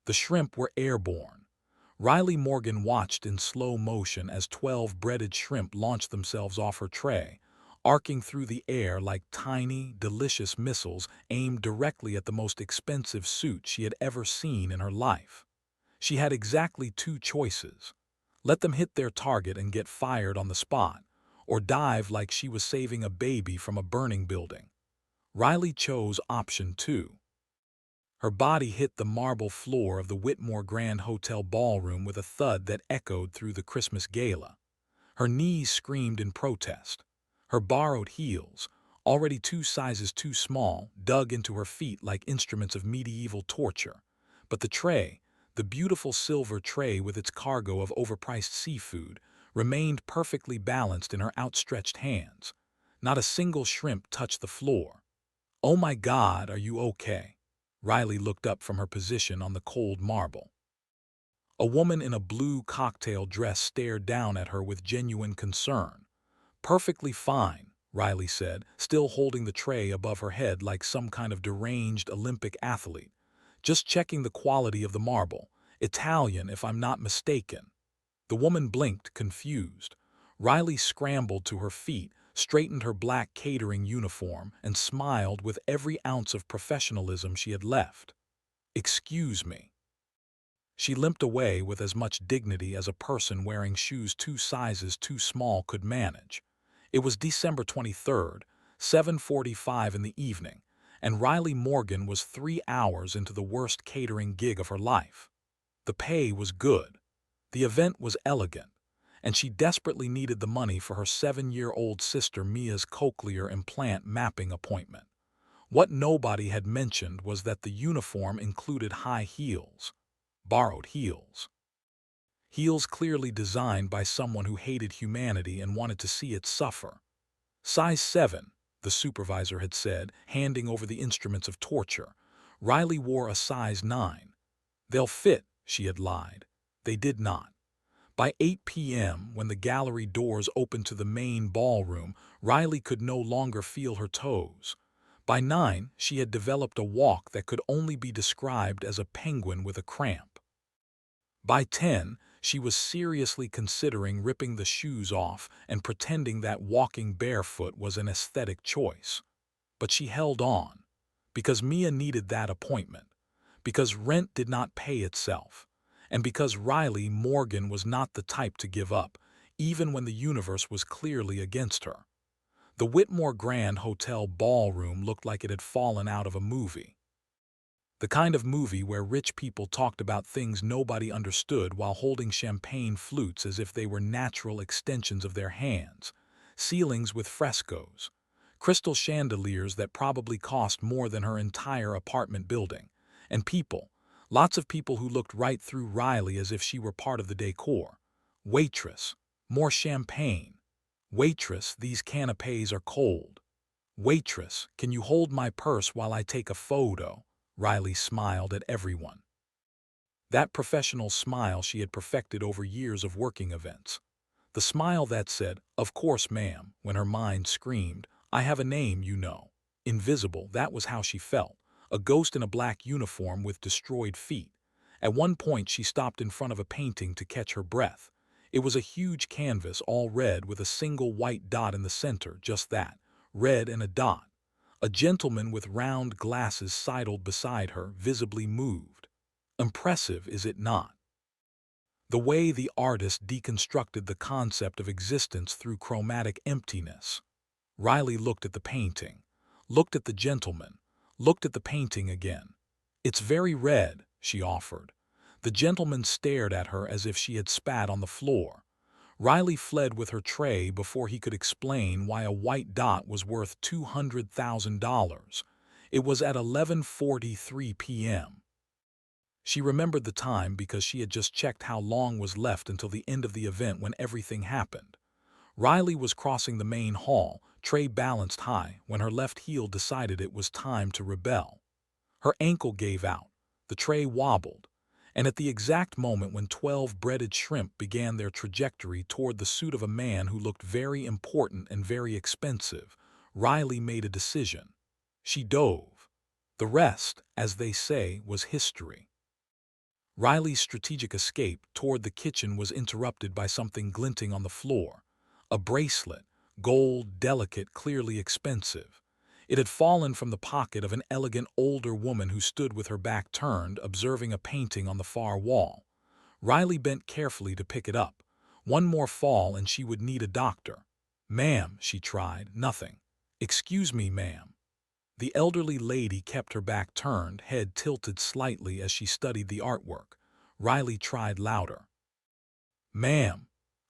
The shrimp were airborne. Riley Morgan watched in slow motion as 12 breaded shrimp launched themselves off her tray, arcing through the air like tiny, delicious missiles aimed directly at the most expensive suit she had ever seen in her life. She had exactly two choices: let them hit their target and get fired on the spot, or dive like she was saving a baby from a burning building. Riley chose option 2. Her body hit the marble floor of the Whitmore Grand Hotel ballroom with a thud that echoed through the Christmas gala. Her knees screamed in protest. Her borrowed heels, already 2 sizes too small, dug into her feet like instruments of medieval torture. But the tray, the beautiful silver tray with its cargo of overpriced seafood, remained perfectly balanced in her outstretched hands. Not a single shrimp touched the floor. "Oh my God, are you okay?" Riley looked up from her position on the cold marble. A woman in a blue cocktail dress stared down at her with genuine concern. "Perfectly fine," Riley said, still holding the tray above her head like some kind of deranged Olympic athlete. "Just checking the quality of the marble. Italian, if I'm not mistaken." The woman blinked, confused. Riley scrambled to her feet, straightened her black catering uniform, and smiled with every ounce of professionalism she had left. "Excuse me." She limped away with as much dignity as a person wearing shoes 2 sizes too small could manage. It was December 23rd, 7:45 in the evening, and Riley Morgan was 3 hours into the worst catering gig of her life. The pay was good. The event was elegant, and she desperately needed the money for her 7-year-old sister Mia's cochlear implant mapping appointment. What nobody had mentioned was that the uniform included high heels. Borrowed heels. Heels clearly designed by someone who hated humanity and wanted to see it suffer. "Size 7, the supervisor had said, handing over the instruments of torture. Riley wore a size 9. "They'll fit," she had lied. They did not. By 8 p.m., when the gallery doors opened to the main ballroom, Riley could no longer feel her toes. By 9, she had developed a walk that could only be described as a penguin with a cramp. By 10, she was seriously considering ripping the shoes off and pretending that walking barefoot was an aesthetic choice. But she held on, because Mia needed that appointment, because rent did not pay itself, and because Riley Morgan was not the type to give up, even when the universe was clearly against her. The Whitmore Grand Hotel ballroom looked like it had fallen out of a movie. The kind of movie where rich people talked about things nobody understood while holding champagne flutes as if they were natural extensions of their hands, ceilings with frescoes, crystal chandeliers that probably cost more than her entire apartment building, and people, lots of people who looked right through Riley as if she were part of the decor. "Waitress, more champagne." "Waitress, these canapes are cold." "Waitress, can you hold my purse while I take a photo?" Riley smiled at everyone. That professional smile she had perfected over years of working events. The smile that said, "Of course, ma'am," when her mind screamed, "I have a name, you know." Invisible, that was how she felt, a ghost in a black uniform with destroyed feet. At one point she stopped in front of a painting to catch her breath. It was a huge canvas, all red with a single white dot in the center, just that, red and a dot. A gentleman with round glasses sidled beside her, visibly moved. Impressive, is it not? The way the artist deconstructed the concept of existence through chromatic emptiness. Riley looked at the painting, looked at the gentleman, looked at the painting again. "It's very red," she offered. The gentleman stared at her as if she had spat on the floor. Riley fled with her tray before he could explain why a white dot was worth $200,000. It was at 11:43 p.m. She remembered the time because she had just checked how long was left until the end of the event when everything happened. Riley was crossing the main hall, tray balanced high, when her left heel decided it was time to rebel. Her ankle gave out, the tray wobbled, and at the exact moment when 12 breaded shrimp began their trajectory toward the suit of a man who looked very important and very expensive, Riley made a decision. She dove. The rest, as they say, was history. Riley's strategic escape toward the kitchen was interrupted by something glinting on the floor. A bracelet, gold, delicate, clearly expensive. It had fallen from the pocket of an elegant older woman who stood with her back turned, observing a painting on the far wall. Riley bent carefully to pick it up. One more fall and she would need a doctor. "Ma'am," she tried, "nothing." "Excuse me, ma'am." The elderly lady kept her back turned, head tilted slightly as she studied the artwork. Riley tried louder. "Ma'am."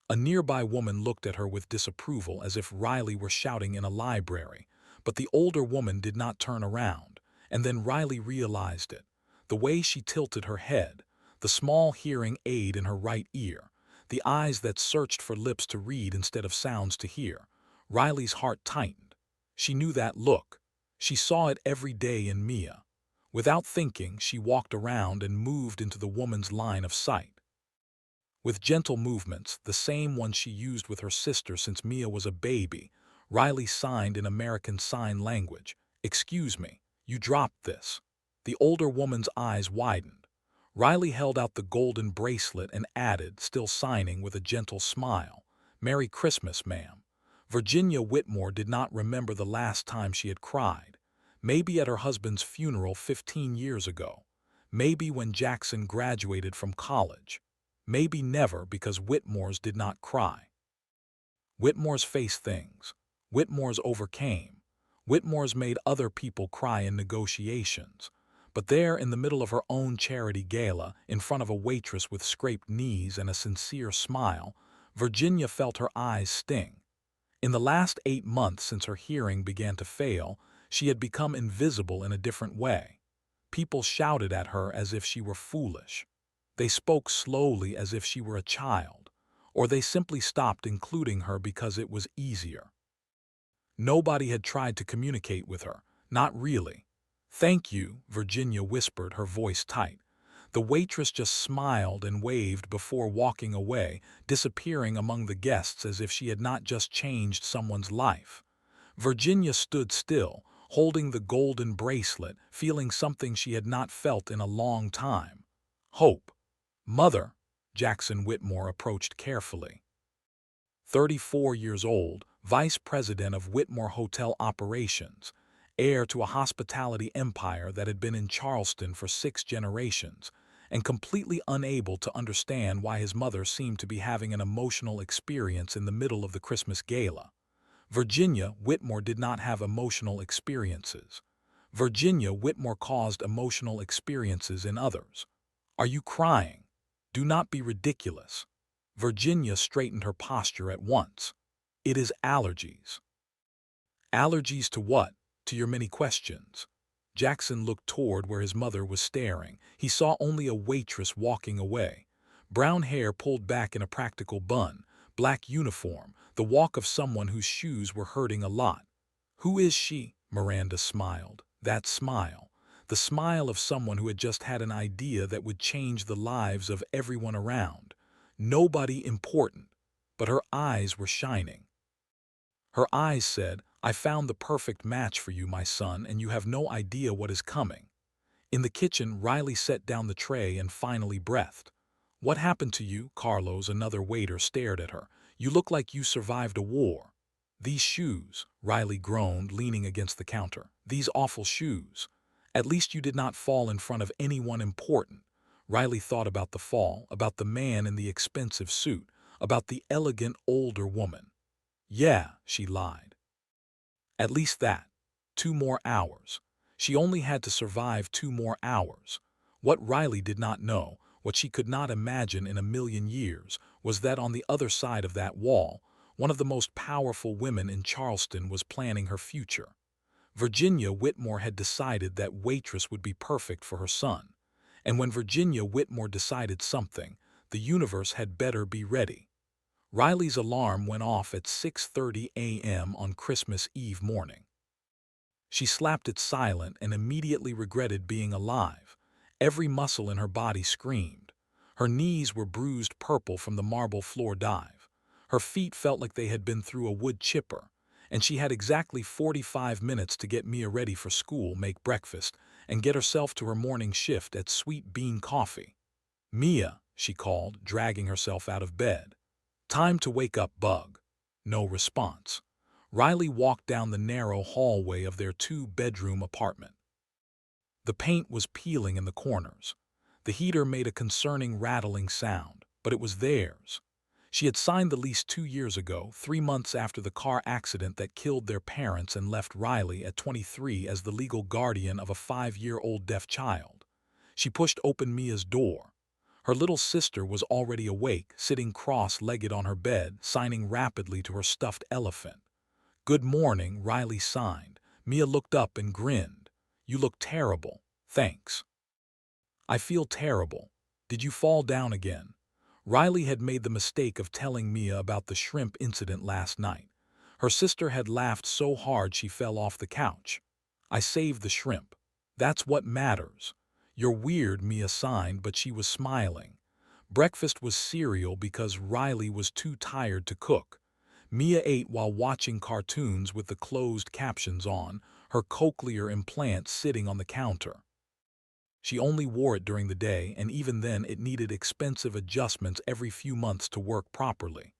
A nearby woman looked at her with disapproval as if Riley were shouting in a library, but the older woman did not turn around, and then Riley realized it. The way she tilted her head, the small hearing aid in her right ear, the eyes that searched for lips to read instead of sounds to hear. Riley's heart tightened. She knew that look. She saw it every day in Mia. Without thinking, she walked around and moved into the woman's line of sight. With gentle movements, the same one she used with her sister since Mia was a baby, Riley signed in American Sign Language. "Excuse me, you dropped this." The older woman's eyes widened. Riley held out the golden bracelet and added, still signing with a gentle smile, "Merry Christmas, ma'am." Virginia Whitmore did not remember the last time she had cried. Maybe at her husband's funeral 15 years ago. Maybe when Jackson graduated from college. Maybe never, because Whitmore's did not cry. Whitmore's faced things. Whitmore's overcame. Whitmore's made other people cry in negotiations. But there, in the middle of her own charity gala, in front of a waitress with scraped knees and a sincere smile, Virginia felt her eyes sting. In the last 8 months since her hearing began to fail, she had become invisible in a different way. People shouted at her as if she were foolish. They spoke slowly as if she were a child, or they simply stopped including her because it was easier. Nobody had tried to communicate with her, not really. "Thank you," Virginia whispered, her voice tight. The waitress just smiled and waved before walking away, disappearing among the guests as if she had not just changed someone's life. Virginia stood still, holding the golden bracelet, feeling something she had not felt in a long time. Hope. "Mother," Jackson Whitmore approached carefully. 34 years old, vice president of Whitmore Hotel Operations, heir to a hospitality empire that had been in Charleston for 6 generations, and completely unable to understand why his mother seemed to be having an emotional experience in the middle of the Christmas gala. Virginia Whitmore did not have emotional experiences. Virginia Whitmore caused emotional experiences in others. "Are you crying? Do not be ridiculous." Virginia straightened her posture at once. "It is allergies." "Allergies to what?" "To your many questions." Jackson looked toward where his mother was staring. He saw only a waitress walking away. Brown hair pulled back in a practical bun, black uniform, the walk of someone whose shoes were hurting a lot. "Who is she?" Miranda smiled. That smile. The smile of someone who had just had an idea that would change the lives of everyone around. Nobody important, but her eyes were shining. Her eyes said, "I found the perfect match for you, my son, and you have no idea what is coming." In the kitchen, Riley set down the tray and finally breathed. "What happened to you?" Carlos, another waiter, stared at her. "You look like you survived a war." "These shoes," Riley groaned, leaning against the counter. "These awful shoes. At least you did not fall in front of anyone important." Riley thought about the fall, about the man in the expensive suit, about the elegant older woman. "Yeah," she lied. At least that. 2 more hours. She only had to survive 2 more hours. What Riley did not know, what she could not imagine in a million years, was that on the other side of that wall, one of the most powerful women in Charleston was planning her future. Virginia Whitmore had decided that waitress would be perfect for her son. And when Virginia Whitmore decided something, the universe had better be ready. Riley's alarm went off at 6:30 a.m. on Christmas Eve morning. She slapped it silent and immediately regretted being alive. Every muscle in her body screamed. Her knees were bruised purple from the marble floor dive. Her feet felt like they had been through a wood chipper. And she had exactly 45 minutes to get Mia ready for school, make breakfast, and get herself to her morning shift at Sweet Bean Coffee. Mia, she called, dragging herself out of bed. Time to wake up, Bug. No response. Riley walked down the narrow hallway of their two-bedroom apartment. The paint was peeling in the corners. The heater made a concerning rattling sound, but it was theirs. She had signed the lease 2 years ago, 3 months after the car accident that killed their parents and left Riley at 23 as the legal guardian of a 5-year-old deaf child. She pushed open Mia's door. Her little sister was already awake, sitting cross-legged on her bed, signing rapidly to her stuffed elephant. "Good morning," Riley signed. Mia looked up and grinned. "You look terrible. Thanks." "I feel terrible. Did you fall down again?" Riley had made the mistake of telling Mia about the shrimp incident last night. Her sister had laughed so hard she fell off the couch. "I saved the shrimp. That's what matters." "You're weird," Mia signed, but she was smiling. Breakfast was cereal because Riley was too tired to cook. Mia ate while watching cartoons with the closed captions on, her cochlear implant sitting on the counter. She only wore it during the day, and even then it needed expensive adjustments every few months to work properly.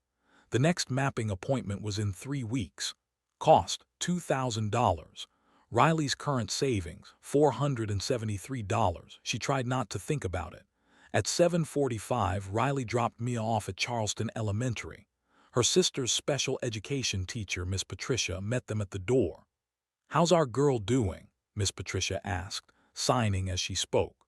The next mapping appointment was in 3 weeks. Cost, $2,000. Riley's current savings, $473. She tried not to think about it. At 7:45, Riley dropped Mia off at Charleston Elementary. Her sister's special education teacher, Miss Patricia, met them at the door. "How's our girl doing?" Miss Patricia asked, signing as she spoke.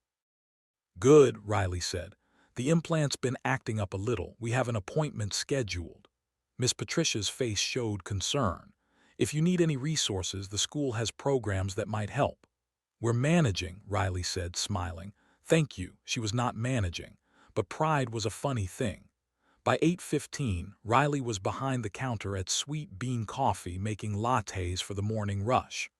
"Good," Riley said. "The implant's been acting up a little. We have an appointment scheduled." Miss Patricia's face showed concern. "If you need any resources, the school has programs that might help." "We're managing," Riley said, smiling. "Thank you." She was not managing, but pride was a funny thing. By 8:15, Riley was behind the counter at Sweet Bean Coffee making lattes for the morning rush.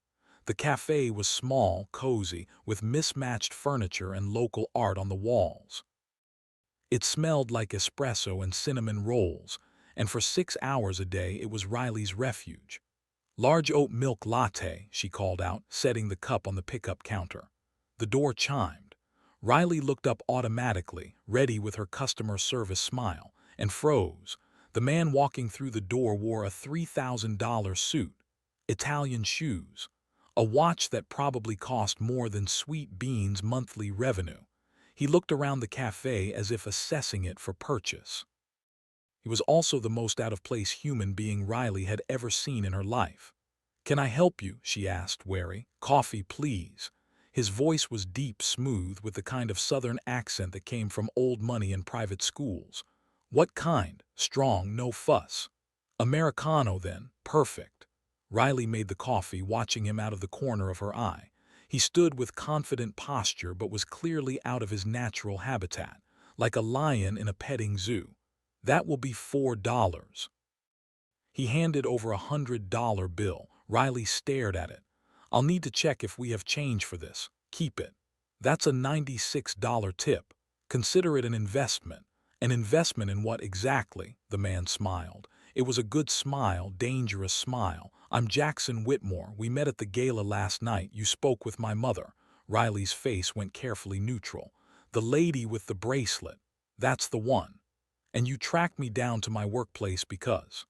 The cafe was small, cozy, with mismatched furniture and local art on the walls. It smelled like espresso and cinnamon rolls, and for 6 hours a day it was Riley's refuge. "Large oat milk latte," she called out, setting the cup on the pickup counter. The door chimed. Riley looked up automatically, ready with her customer service smile, and froze. The man walking through the door wore a $3,000 suit, Italian shoes, a watch that probably cost more than Sweet Bean's monthly revenue. He looked around the cafe as if assessing it for purchase. He was also the most out-of-place human being Riley had ever seen in her life. "Can I help you?" she asked, wary. "Coffee, please." His voice was deep, smooth, with the kind of southern accent that came from old money in private schools. "What kind?" "Strong, no fuss." "Americano, then." "Perfect." Riley made the coffee, watching him out of the corner of her eye. He stood with confident posture but was clearly out of his natural habitat, like a lion in a petting zoo. "That will be $4. He handed over a $100 bill. Riley stared at it. "I'll need to check if we have change for this." "Keep it." "That's a $96 tip. Consider it an investment." "An investment in what exactly?" The man smiled. It was a good smile, dangerous smile. "I'm Jackson Whitmore. We met at the gala last night. You spoke with my mother." Riley's face went carefully neutral. "The lady with the bracelet. That's the one. And you tracked me down to my workplace because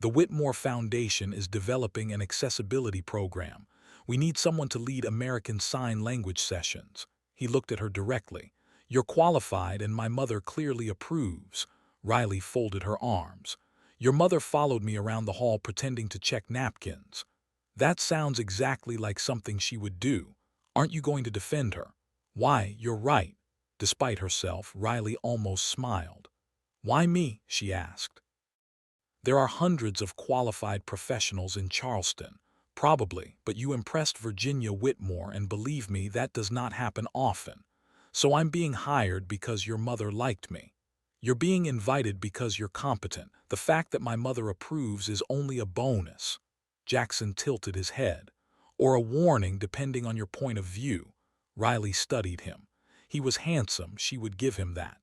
the Whitmore Foundation is developing an accessibility program. We need someone to lead American Sign Language sessions." He looked at her directly. "You're qualified and my mother clearly approves." Riley folded her arms. "Your mother followed me around the hall pretending to check napkins." "That sounds exactly like something she would do. Aren't you going to defend her?" "Why, you're right." Despite herself, Riley almost smiled. "Why me?" she asked. "There are hundreds of qualified professionals in Charleston." "Probably, but you impressed Virginia Whitmore, and believe me, that does not happen often. So I'm being hired because your mother liked me." "You're being invited because you're competent. The fact that my mother approves is only a bonus." Jackson tilted his head. "Or a warning, depending on your point of view." Riley studied him. He was handsome, she would give him that.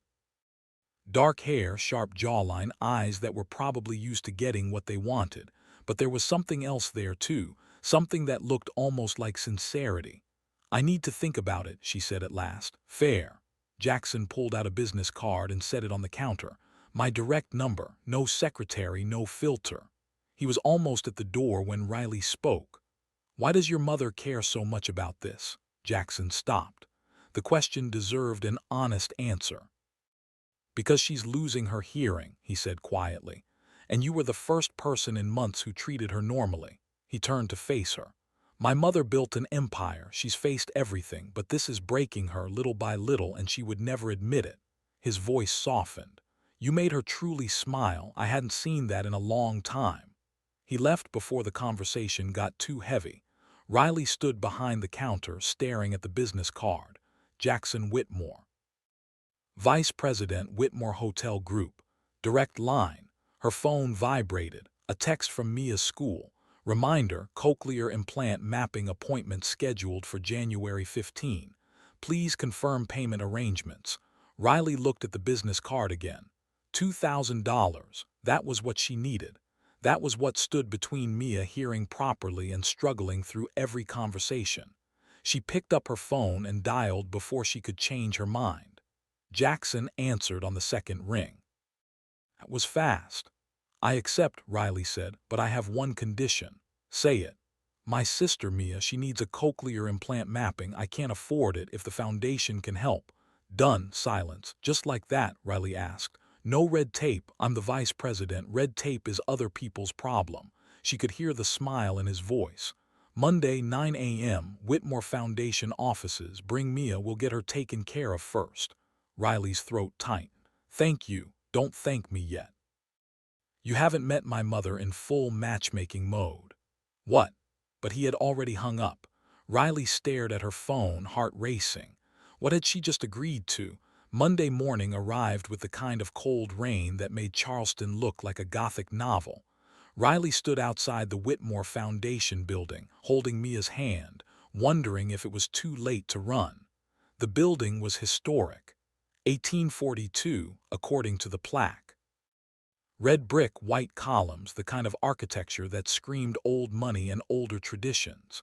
Dark hair, sharp jawline, eyes that were probably used to getting what they wanted. But there was something else there too, something that looked almost like sincerity. "I need to think about it," she said at last. "Fair." Jackson pulled out a business card and set it on the counter. My direct number, no secretary, no filter. He was almost at the door when Riley spoke. Why does your mother care so much about this? Jackson stopped. The question deserved an honest answer. Because she's losing her hearing, he said quietly. And you were the first person in months who treated her normally. He turned to face her. My mother built an empire. She's faced everything, but this is breaking her little by little, and she would never admit it. His voice softened. You made her truly smile. I hadn't seen that in a long time. He left before the conversation got too heavy. Riley stood behind the counter, staring at the business card. Jackson Whitmore. Vice President, Whitmore Hotel Group. Direct line. Her phone vibrated. A text from Mia's school. Reminder, cochlear implant mapping appointment scheduled for January 15. Please confirm payment arrangements. Riley looked at the business card again. $2,000. That was what she needed. That was what stood between Mia hearing properly and struggling through every conversation. She picked up her phone and dialed before she could change her mind. Jackson answered on the second ring. That was fast. I accept, Riley said, but I have one condition. Say it. My sister Mia, she needs a cochlear implant mapping. I can't afford it if the foundation can help. Done. Silence. Just like that, Riley asked. No red tape. I'm the vice president. Red tape is other people's problem. She could hear the smile in his voice. Monday, 9 a.m., Whitmore Foundation offices. Bring Mia. We'll get her taken care of first. Riley's throat tightened. Thank you. Don't thank me yet. You haven't met my mother in full matchmaking mode. What? But he had already hung up. Riley stared at her phone, heart racing. What had she just agreed to? Monday morning arrived with the kind of cold rain that made Charleston look like a Gothic novel. Riley stood outside the Whitmore Foundation building, holding Mia's hand, wondering if it was too late to run. The building was historic. 1842, according to the plaque. Red brick, white columns, the kind of architecture that screamed old money and older traditions.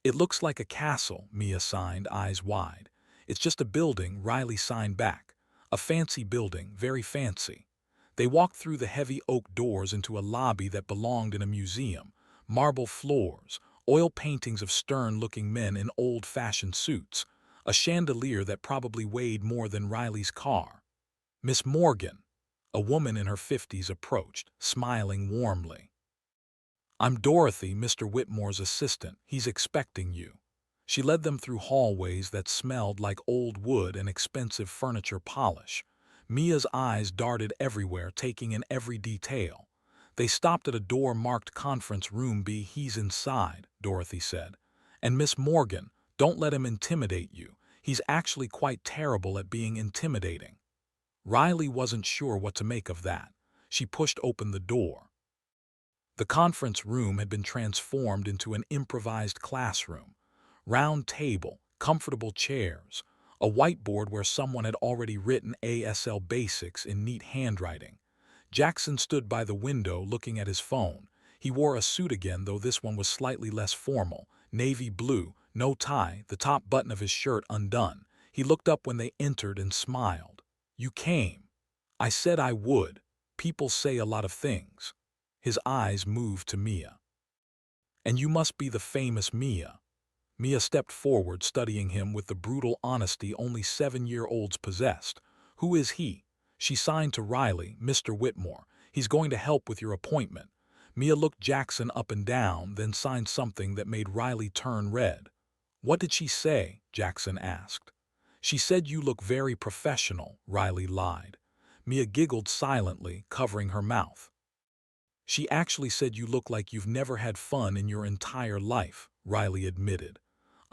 It looks like a castle, Mia signed, eyes wide. It's just a building, Riley signed back. A fancy building, very fancy. They walked through the heavy oak doors into a lobby that belonged in a museum. Marble floors, oil paintings of stern-looking men in old-fashioned suits. A chandelier that probably weighed more than Riley's car. Miss Morgan. A woman in her 50s approached, smiling warmly. I'm Dorothy, Mr. Whitmore's assistant. He's expecting you. She led them through hallways that smelled like old wood and expensive furniture polish. Mia's eyes darted everywhere, taking in every detail. They stopped at a door marked Conference Room B. He's inside, Dorothy said. And Miss Morgan, don't let him intimidate you. He's actually quite terrible at being intimidating. Riley wasn't sure what to make of that. She pushed open the door. The conference room had been transformed into an improvised classroom. Round table, comfortable chairs, a whiteboard where someone had already written ASL basics in neat handwriting. Jackson stood by the window looking at his phone. He wore a suit again, though this one was slightly less formal, navy blue, no tie, the top button of his shirt undone. He looked up when they entered and smiled. You came. I said I would. People say a lot of things. His eyes moved to Mia. And you must be the famous Mia. Mia stepped forward, studying him with the brutal honesty only 7-year-olds possessed. Who is he? She signed to Riley, Mr. Whitmore. He's going to help with your appointment. Mia looked Jackson up and down, then signed something that made Riley turn red. What did she say? Jackson asked. She said you look very professional, Riley lied. Mia giggled silently, covering her mouth. She actually said you look like you've never had fun in your entire life, Riley admitted.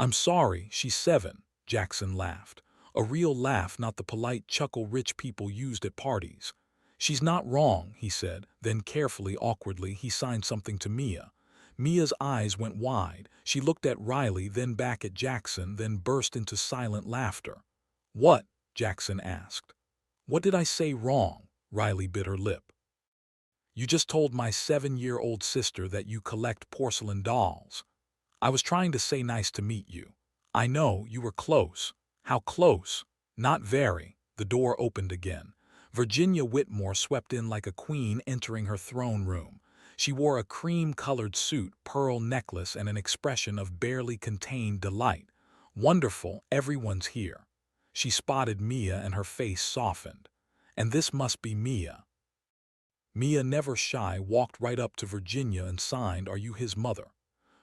I'm sorry, she's 7, Jackson laughed. A real laugh, not the polite chuckle rich people used at parties. She's not wrong, he said, then carefully, awkwardly, he signed something to Mia. Mia's eyes went wide. She looked at Riley, then back at Jackson, then burst into silent laughter. What? Jackson asked. What did I say wrong? Riley bit her lip. You just told my 7-year-old sister that you collect porcelain dolls. I was trying to say nice to meet you. I know, you were close. How close? Not very. The door opened again. Virginia Whitmore swept in like a queen entering her throne room. She wore a cream-colored suit, pearl necklace, and an expression of barely contained delight. Wonderful, everyone's here. She spotted Mia and her face softened. And this must be Mia. Mia, never shy, walked right up to Virginia and signed, "Are you his mother?"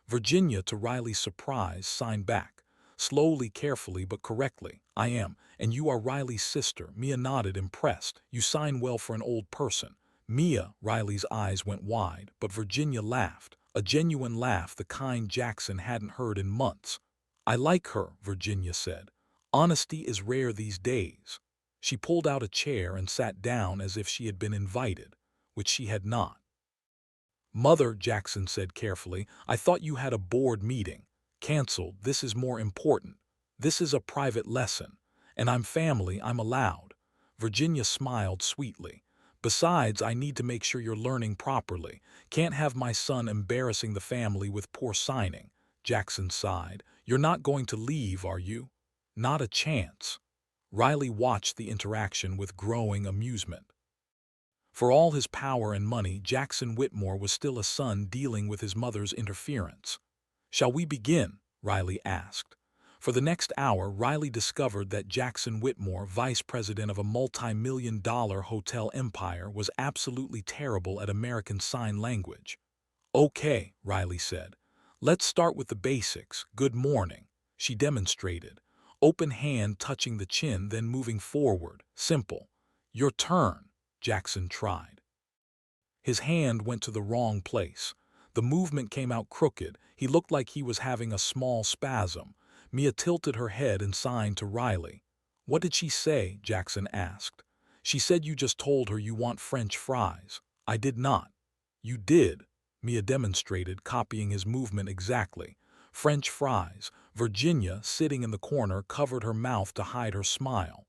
Virginia, to Riley's surprise, signed back. Slowly, carefully, but correctly, "I am, and you are Riley's sister." Mia nodded, impressed. "You sign well for an old person." Mia, Riley's eyes went wide, but Virginia laughed. A genuine laugh, the kind Jackson hadn't heard in months. "I like her," Virginia said. "Honesty is rare these days." She pulled out a chair and sat down as if she had been invited, which she had not. "Mother," Jackson said carefully, "I thought you had a board meeting." "Canceled. This is more important. This is a private lesson. And I'm family, I'm allowed." Virginia smiled sweetly. "Besides, I need to make sure you're learning properly. Can't have my son embarrassing the family with poor signing." Jackson sighed. "You're not going to leave, are you?" "Not a chance." Riley watched the interaction with growing amusement. For all his power and money, Jackson Whitmore was still a son dealing with his mother's interference. "Shall we begin?" Riley asked. For the next hour, Riley discovered that Jackson Whitmore, vice president of a multi-million-dollar hotel empire, was absolutely terrible at American Sign Language. "Okay," Riley said. "Let's start with the basics. Good morning." She demonstrated. Open hand touching the chin, then moving forward. Simple. "Your turn." Jackson tried. His hand went to the wrong place. The movement came out crooked. He looked like he was having a small spasm. Mia tilted her head and signed to Riley. "What did she say?" Jackson asked. "She said you just told her you want French fries." "I did not." "You did." Mia demonstrated, copying his movement exactly. French fries. Virginia, sitting in the corner, covered her mouth to hide her smile.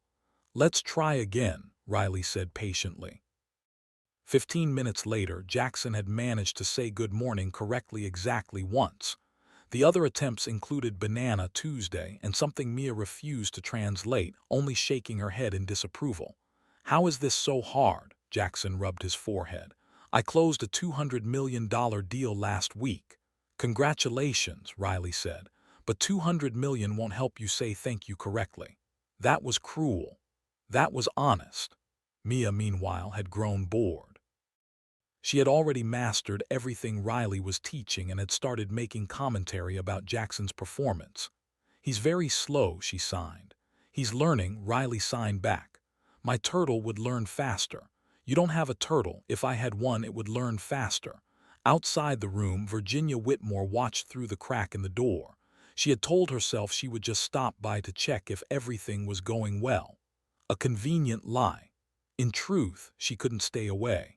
"Let's try again," Riley said patiently. 15 minutes later, Jackson had managed to say good morning correctly exactly once. The other attempts included Banana Tuesday and something Mia refused to translate, only shaking her head in disapproval. "How is this so hard?" Jackson rubbed his forehead. "I closed a $200 million deal last week." "Congratulations," Riley said, "but $200 million won't help you say thank you correctly." That was cruel. That was honest. Mia, meanwhile, had grown bored. She had already mastered everything Riley was teaching and had started making commentary about Jackson's performance. "He's very slow," she signed. "He's learning," Riley signed back. "My turtle would learn faster." "You don't have a turtle. If I had one, it would learn faster." Outside the room, Virginia Whitmore watched through the crack in the door. She had told herself she would just stop by to check if everything was going well. A convenient lie. In truth, she couldn't stay away.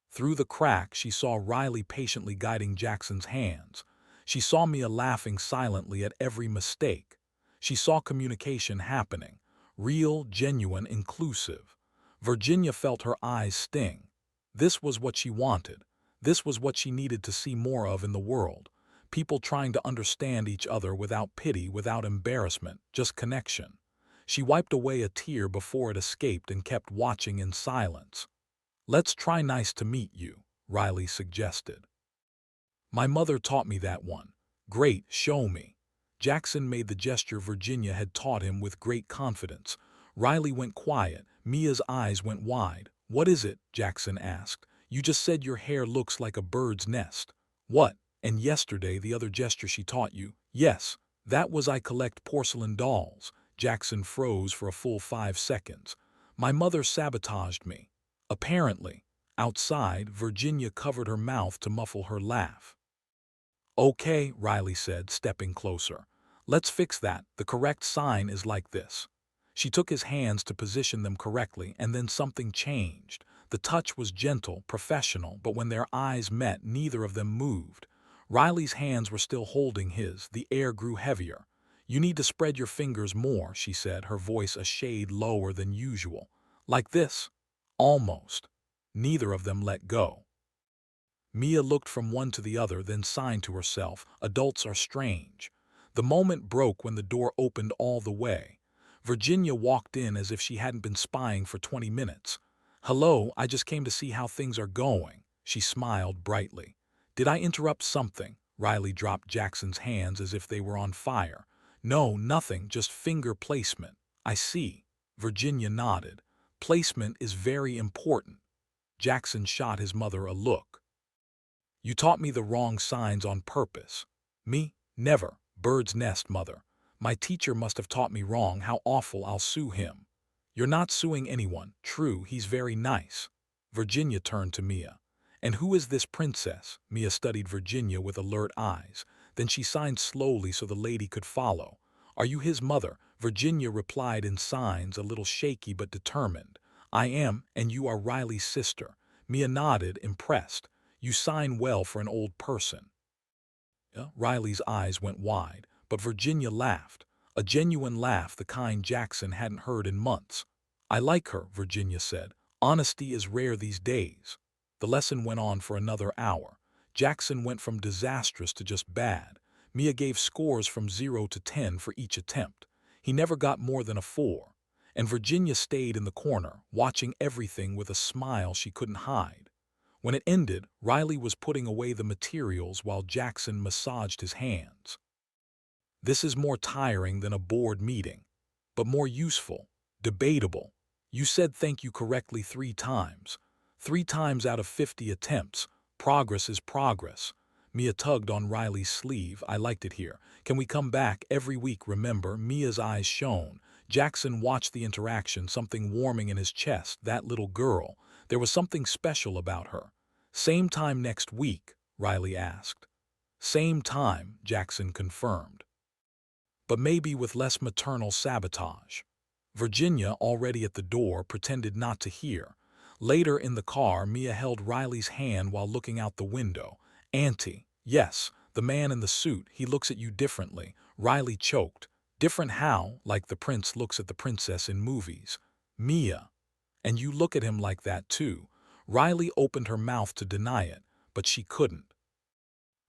Through the crack, she saw Riley patiently guiding Jackson's hands. She saw Mia laughing silently at every mistake. She saw communication happening. Real, genuine, inclusive. Virginia felt her eyes sting. This was what she wanted. This was what she needed to see more of in the world. People trying to understand each other without pity, without embarrassment, just connection. She wiped away a tear before it escaped and kept watching in silence. "Let's try nice to meet you," Riley suggested. "My mother taught me that one." "Great, show me." Jackson made the gesture Virginia had taught him with great confidence. Riley went quiet. Mia's eyes went wide. "What is it?" Jackson asked. "You just said your hair looks like a bird's nest." "What? And yesterday the other gesture she taught you?" "Yes, that was I collect porcelain dolls." Jackson froze for a full 5 seconds. "My mother sabotaged me." Apparently. Outside, Virginia covered her mouth to muffle her laugh. "Okay," Riley said, stepping closer. "Let's fix that. The correct sign is like this." She took his hands to position them correctly, and then something changed. The touch was gentle, professional, but when their eyes met, neither of them moved. Riley's hands were still holding his. The air grew heavier. "You need to spread your fingers more," she said, her voice a shade lower than usual. "Like this?" "Almost." Neither of them let go. Mia looked from one to the other, then signed to herself. Adults are strange. The moment broke when the door opened all the way. Virginia walked in as if she hadn't been spying for 20 minutes. "Hello, I just came to see how things are going." She smiled brightly. "Did I interrupt something?" Riley dropped Jackson's hands as if they were on fire. "No, nothing, just finger placement." "I see." Virginia nodded. "Placement is very important." Jackson shot his mother a look. "You taught me the wrong signs on purpose." "Me? Never. Bird's nest, mother. My teacher must have taught me wrong. How awful, I'll sue him." "You're not suing anyone. True, he's very nice." Virginia turned to Mia. "And who is this princess?" Mia studied Virginia with alert eyes. Then she signed slowly so the lady could follow. "Are you his mother?" Virginia replied in signs, a little shaky but determined. "I am, and you are Riley's sister." Mia nodded, impressed. "You sign well for an old person." Riley's eyes went wide, but Virginia laughed. A genuine laugh, the kind Jackson hadn't heard in months. "I like her," Virginia said. "Honesty is rare these days." The lesson went on for another hour. Jackson went from disastrous to just bad. Mia gave scores from 0 to 10 for each attempt. He never got more than a 4. And Virginia stayed in the corner, watching everything with a smile she couldn't hide. When it ended, Riley was putting away the materials while Jackson massaged his hands. "This is more tiring than a board meeting, but more useful, debatable. You said thank you correctly 3 times. 3 times out of 50 attempts. Progress is progress." Mia tugged on Riley's sleeve. "I liked it here. Can we come back every week, remember?" Mia's eyes shone. Jackson watched the interaction, something warming in his chest. That little girl. There was something special about her. "Same time next week?" Riley asked. "Same time," Jackson confirmed. "But maybe with less maternal sabotage." Virginia, already at the door, pretended not to hear. Later in the car, Mia held Riley's hand while looking out the window. "Auntie." "Yes, the man in the suit, he looks at you differently." Riley choked. "Different how?" "Like the prince looks at the princess in movies." "Mia. And you look at him like that too." Riley opened her mouth to deny it, but she couldn't.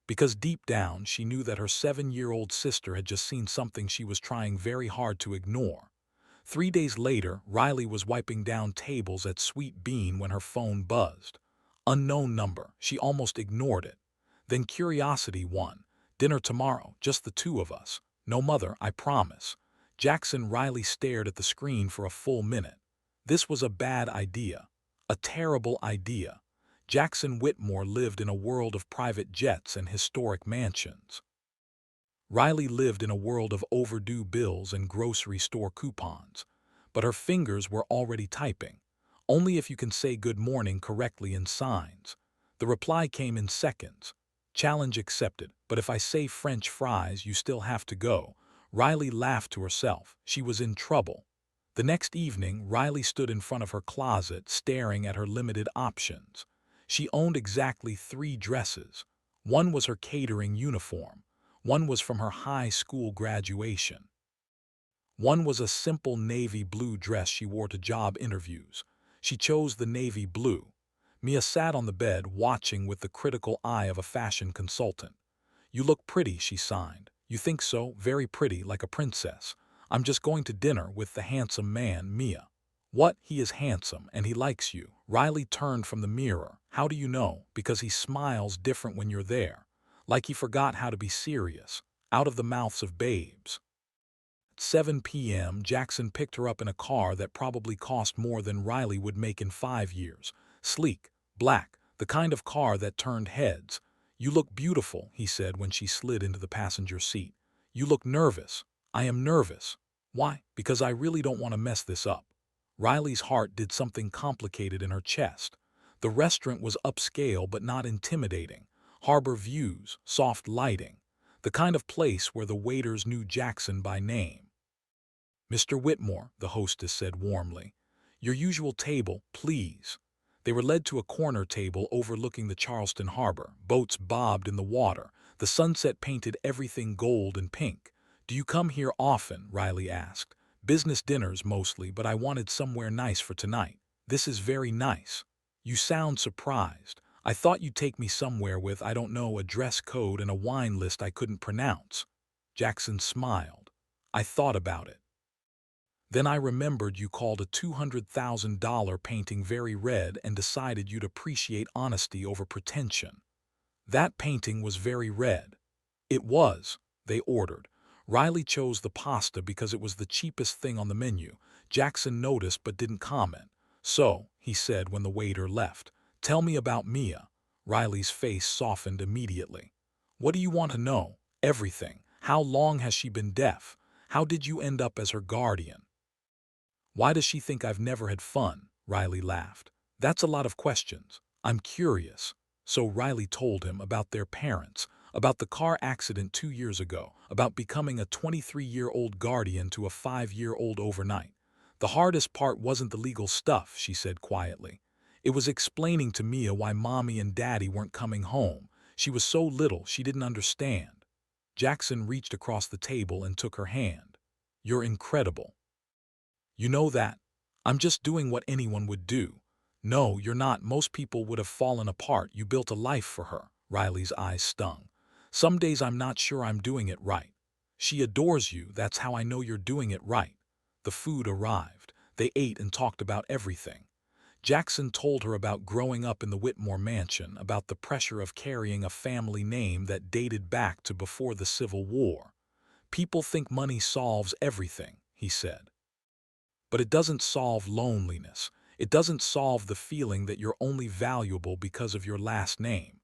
Because deep down, she knew that her 7-year-old sister had just seen something she was trying very hard to ignore. 3 days later, Riley was wiping down tables at Sweet Bean when her phone buzzed. Unknown number. She almost ignored it. Then curiosity won. "Dinner tomorrow, just the 2 of us. No mother, I promise." Jackson Riley stared at the screen for a full minute. This was a bad idea. A terrible idea. Jackson Whitmore lived in a world of private jets and historic mansions. Riley lived in a world of overdue bills and grocery store coupons. But her fingers were already typing. "Only if you can say good morning correctly in signs." The reply came in seconds. "Challenge accepted, but if I say French fries, you still have to go." Riley laughed to herself. She was in trouble. The next evening, Riley stood in front of her closet, staring at her limited options. She owned exactly 3 dresses. One was her catering uniform. One was from her high school graduation. One was a simple navy blue dress she wore to job interviews. She chose the navy blue. Mia sat on the bed, watching with the critical eye of a fashion consultant. "You look pretty," she signed. "You think so? Very pretty, like a princess." "I'm just going to dinner with the handsome man, Mia." "What? He is handsome, and he likes you." Riley turned from the mirror. "How do you know?" "Because he smiles different when you're there. Like he forgot how to be serious." Out of the mouths of babes. At 7 p.m., Jackson picked her up in a car that probably cost more than Riley would make in 5 years. Sleek, black, the kind of car that turned heads. "You look beautiful," he said when she slid into the passenger seat. "You look nervous." "I am nervous." "Why?" "Because I really don't want to mess this up." Riley's heart did something complicated in her chest. The restaurant was upscale but not intimidating. Harbor views, soft lighting. The kind of place where the waiters knew Jackson by name. "Mr. Whitmore," the hostess said warmly. "Your usual table, please." They were led to a corner table overlooking the Charleston harbor. Boats bobbed in the water. The sunset painted everything gold and pink. "Do you come here often?" Riley asked. "Business dinners mostly, but I wanted somewhere nice for tonight." "This is very nice." "You sound surprised. I thought you'd take me somewhere with, I don't know, a dress code and a wine list I couldn't pronounce." Jackson smiled. "I thought about it." Then I remembered you called a $200,000 painting very red and decided you'd appreciate honesty over pretension. That painting was very red. It was, they ordered. Riley chose the pasta because it was the cheapest thing on the menu. Jackson noticed but didn't comment. So, he said when the waiter left, tell me about Mia. Riley's face softened immediately. What do you want to know? Everything. How long has she been deaf? How did you end up as her guardian? Why does she think I've never had fun? Riley laughed. That's a lot of questions. I'm curious. So Riley told him about their parents, about the car accident 2 years ago, about becoming a 23-year-old guardian to a 5-year-old overnight. The hardest part wasn't the legal stuff, she said quietly. It was explaining to Mia why Mommy and Daddy weren't coming home. She was so little she didn't understand. Jackson reached across the table and took her hand. You're incredible. You know that. I'm just doing what anyone would do. No, you're not. Most people would have fallen apart. You built a life for her. Riley's eyes stung. Some days I'm not sure I'm doing it right. She adores you. That's how I know you're doing it right. The food arrived. They ate and talked about everything. Jackson told her about growing up in the Whitmore mansion, about the pressure of carrying a family name that dated back to before the Civil War. People think money solves everything, he said. But it doesn't solve loneliness. It doesn't solve the feeling that you're only valuable because of your last name.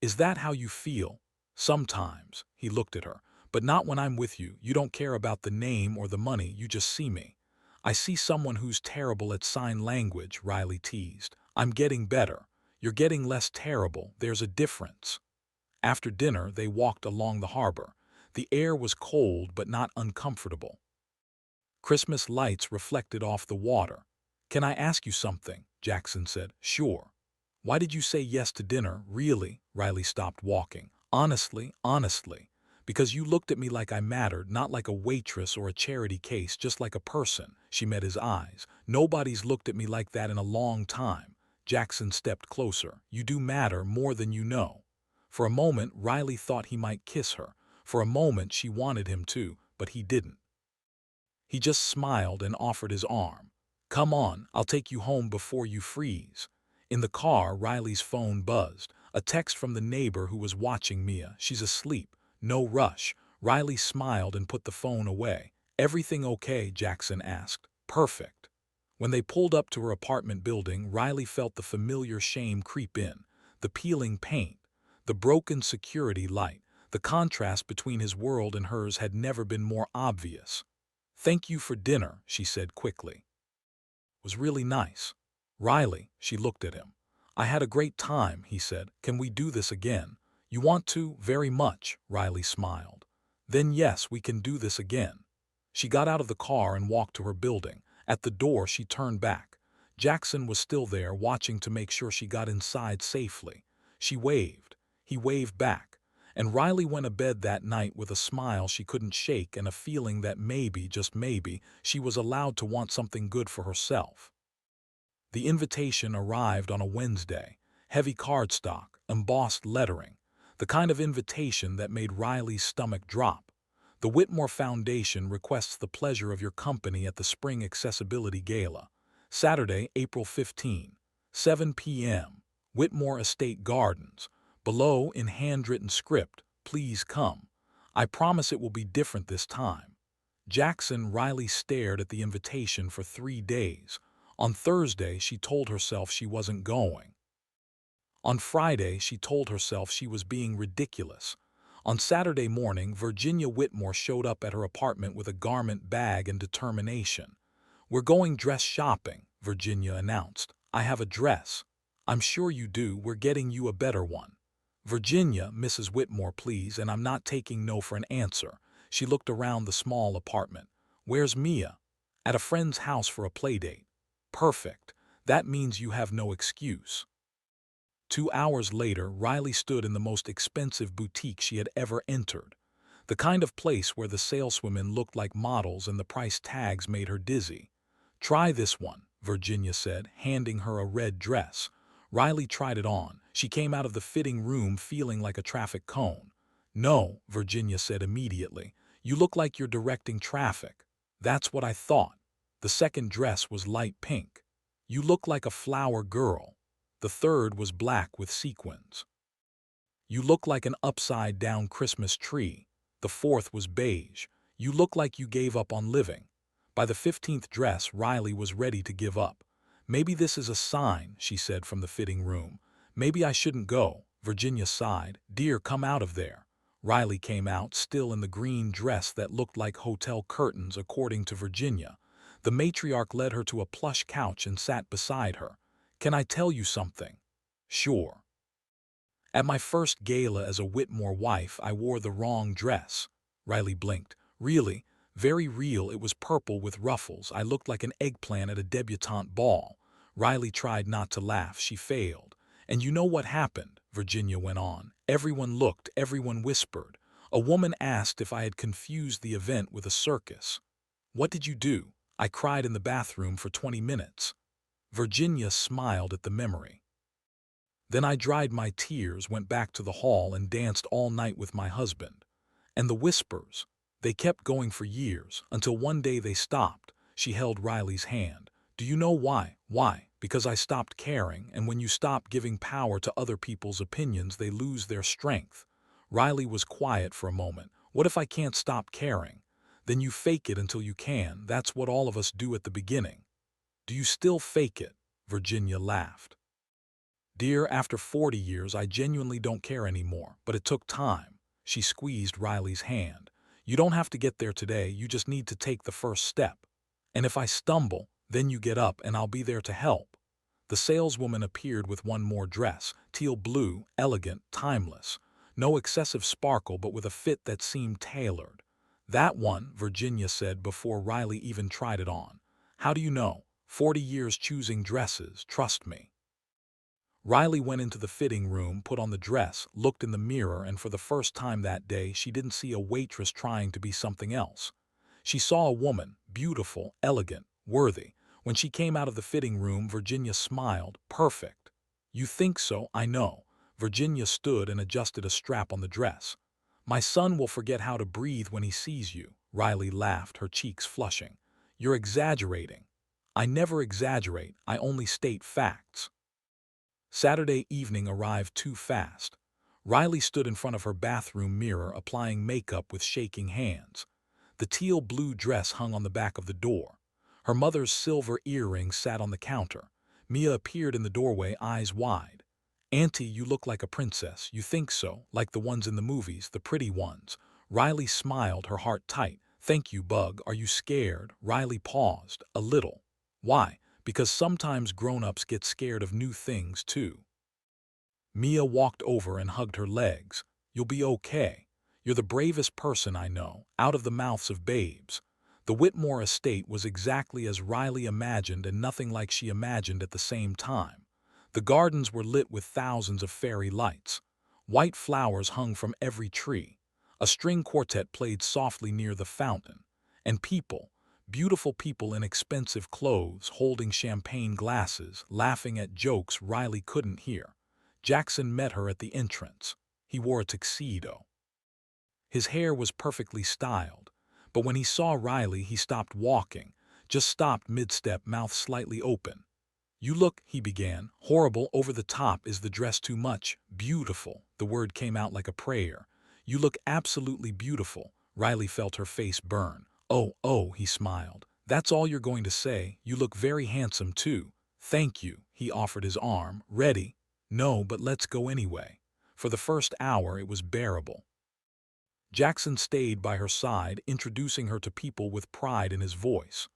Is that how you feel? Sometimes, he looked at her, but not when I'm with you. You don't care about the name or the money, you just see me. I see someone who's terrible at sign language, Riley teased. I'm getting better. You're getting less terrible. There's a difference. After dinner, they walked along the harbor. The air was cold but not uncomfortable. Christmas lights reflected off the water. Can I ask you something? Jackson said. Sure. Why did you say yes to dinner? Really? Riley stopped walking. Honestly. Because you looked at me like I mattered, not like a waitress or a charity case, just like a person. She met his eyes. Nobody's looked at me like that in a long time. Jackson stepped closer. You do matter more than you know. For a moment, Riley thought he might kiss her. For a moment, she wanted him to, but he didn't. He just smiled and offered his arm. Come on, I'll take you home before you freeze. In the car, Riley's phone buzzed. A text from the neighbor who was watching Mia. She's asleep. No rush. Riley smiled and put the phone away. Everything okay? Jackson asked. Perfect. When they pulled up to her apartment building, Riley felt the familiar shame creep in. The peeling paint, the broken security light, the contrast between his world and hers had never been more obvious. Thank you for dinner, she said quickly. It was really nice. Riley, she looked at him. I had a great time, he said. Can we do this again? You want to? Very much, Riley smiled. Then yes, we can do this again. She got out of the car and walked to her building. At the door, she turned back. Jackson was still there, watching to make sure she got inside safely. She waved. He waved back. And Riley went to bed that night with a smile she couldn't shake and a feeling that maybe, just maybe, she was allowed to want something good for herself. The invitation arrived on a Wednesday. Heavy cardstock, embossed lettering. The kind of invitation that made Riley's stomach drop. The Whitmore Foundation requests the pleasure of your company at the Spring Accessibility Gala. Saturday, April 15, 7 p.m. Whitmore Estate Gardens. Below, in handwritten script, please come. I promise it will be different this time. Riley stared at the invitation for 3 days. On Thursday, she told herself she wasn't going. On Friday, she told herself she was being ridiculous. On Saturday morning, Virginia Whitmore showed up at her apartment with a garment bag and determination. We're going dress shopping, Virginia announced. I have a dress. I'm sure you do. We're getting you a better one. Virginia, Mrs. Whitmore, please, and I'm not taking no for an answer. She looked around the small apartment. Where's Mia? At a friend's house for a playdate. Perfect. That means you have no excuse. 2 hours later, Riley stood in the most expensive boutique she had ever entered. The kind of place where the saleswomen looked like models and the price tags made her dizzy. Try this one, Virginia said, handing her a red dress. Riley tried it on. She came out of the fitting room feeling like a traffic cone. No, Virginia said immediately. You look like you're directing traffic. That's what I thought. The second dress was light pink. You look like a flower girl. The third was black with sequins. You look like an upside-down Christmas tree. The fourth was beige. You look like you gave up on living. By the 15th dress, Riley was ready to give up. Maybe this is a sign, she said from the fitting room. Maybe I shouldn't go. Virginia sighed. Dear, come out of there. Riley came out, still in the green dress that looked like hotel curtains, according to Virginia. The matriarch led her to a plush couch and sat beside her. Can I tell you something? Sure. At my first gala as a Whitmore wife, I wore the wrong dress. Riley blinked. Really? Very real. It was purple with ruffles. I looked like an eggplant at a debutante ball. Riley tried not to laugh. She failed. And you know what happened? Virginia went on. Everyone looked. Everyone whispered. A woman asked if I had confused the event with a circus. What did you do? I cried in the bathroom for 20 minutes. Virginia smiled at the memory. Then I dried my tears, went back to the hall, and danced all night with my husband. And the whispers, they kept going for years, until one day they stopped. She held Riley's hand. Do you know why? Why? Because I stopped caring, and when you stop giving power to other people's opinions, they lose their strength. Riley was quiet for a moment. What if I can't stop caring? Then you fake it until you can. That's what all of us do at the beginning. Do you still fake it? Virginia laughed. Dear, after 40 years, I genuinely don't care anymore, but it took time. She squeezed Riley's hand. You don't have to get there today, you just need to take the first step. And if I stumble, then you get up and I'll be there to help. The saleswoman appeared with one more dress, teal blue, elegant, timeless. No excessive sparkle, but with a fit that seemed tailored. That one, Virginia said before Riley even tried it on. How do you know? 40 years choosing dresses, trust me. Riley went into the fitting room, put on the dress, looked in the mirror, and for the first time that day, she didn't see a waitress trying to be something else. She saw a woman, beautiful, elegant, worthy. When she came out of the fitting room, Virginia smiled. Perfect. You think so, I know. Virginia stood and adjusted a strap on the dress. My son will forget how to breathe when he sees you. Riley laughed, her cheeks flushing. You're exaggerating. I never exaggerate, I only state facts. Saturday evening arrived too fast. Riley stood in front of her bathroom mirror, applying makeup with shaking hands. The teal blue dress hung on the back of the door. Her mother's silver earrings sat on the counter. Mia appeared in the doorway, eyes wide. Auntie, you look like a princess. You think so, like the ones in the movies, the pretty ones. Riley smiled, her heart tight. Thank you, Bug. Are you scared? Riley paused, a little. Why? Because sometimes grown-ups get scared of new things, too. Mia walked over and hugged her legs. You'll be okay. You're the bravest person I know, out of the mouths of babes. The Whitmore estate was exactly as Riley imagined and nothing like she imagined at the same time. The gardens were lit with thousands of fairy lights. White flowers hung from every tree. A string quartet played softly near the fountain. And people, beautiful people in expensive clothes, holding champagne glasses, laughing at jokes Riley couldn't hear. Jackson met her at the entrance. He wore a tuxedo. His hair was perfectly styled, but when he saw Riley, he stopped walking, just stopped mid-step, mouth slightly open. You look, he began. Horrible, over the top. Is the dress too much? Beautiful. The word came out like a prayer. You look absolutely beautiful. Riley felt her face burn. Oh, he smiled. That's all you're going to say? You look very handsome, too. Thank you. He offered his arm. Ready? No, but let's go anyway. For the first hour, it was bearable. Jackson stayed by her side, introducing her to people with pride in his voice.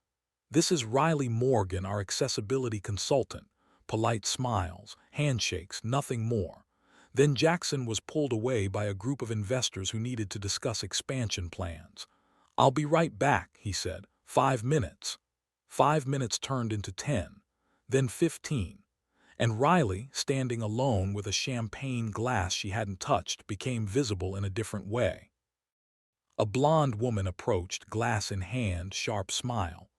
This is Riley Morgan, our accessibility consultant. Polite smiles, handshakes, nothing more. Then Jackson was pulled away by a group of investors who needed to discuss expansion plans. I'll be right back, he said. 5 minutes. 5 minutes turned into 10, then 15. And Riley, standing alone with a champagne glass she hadn't touched, became visible in a different way. A blonde woman approached, glass in hand, sharp smile.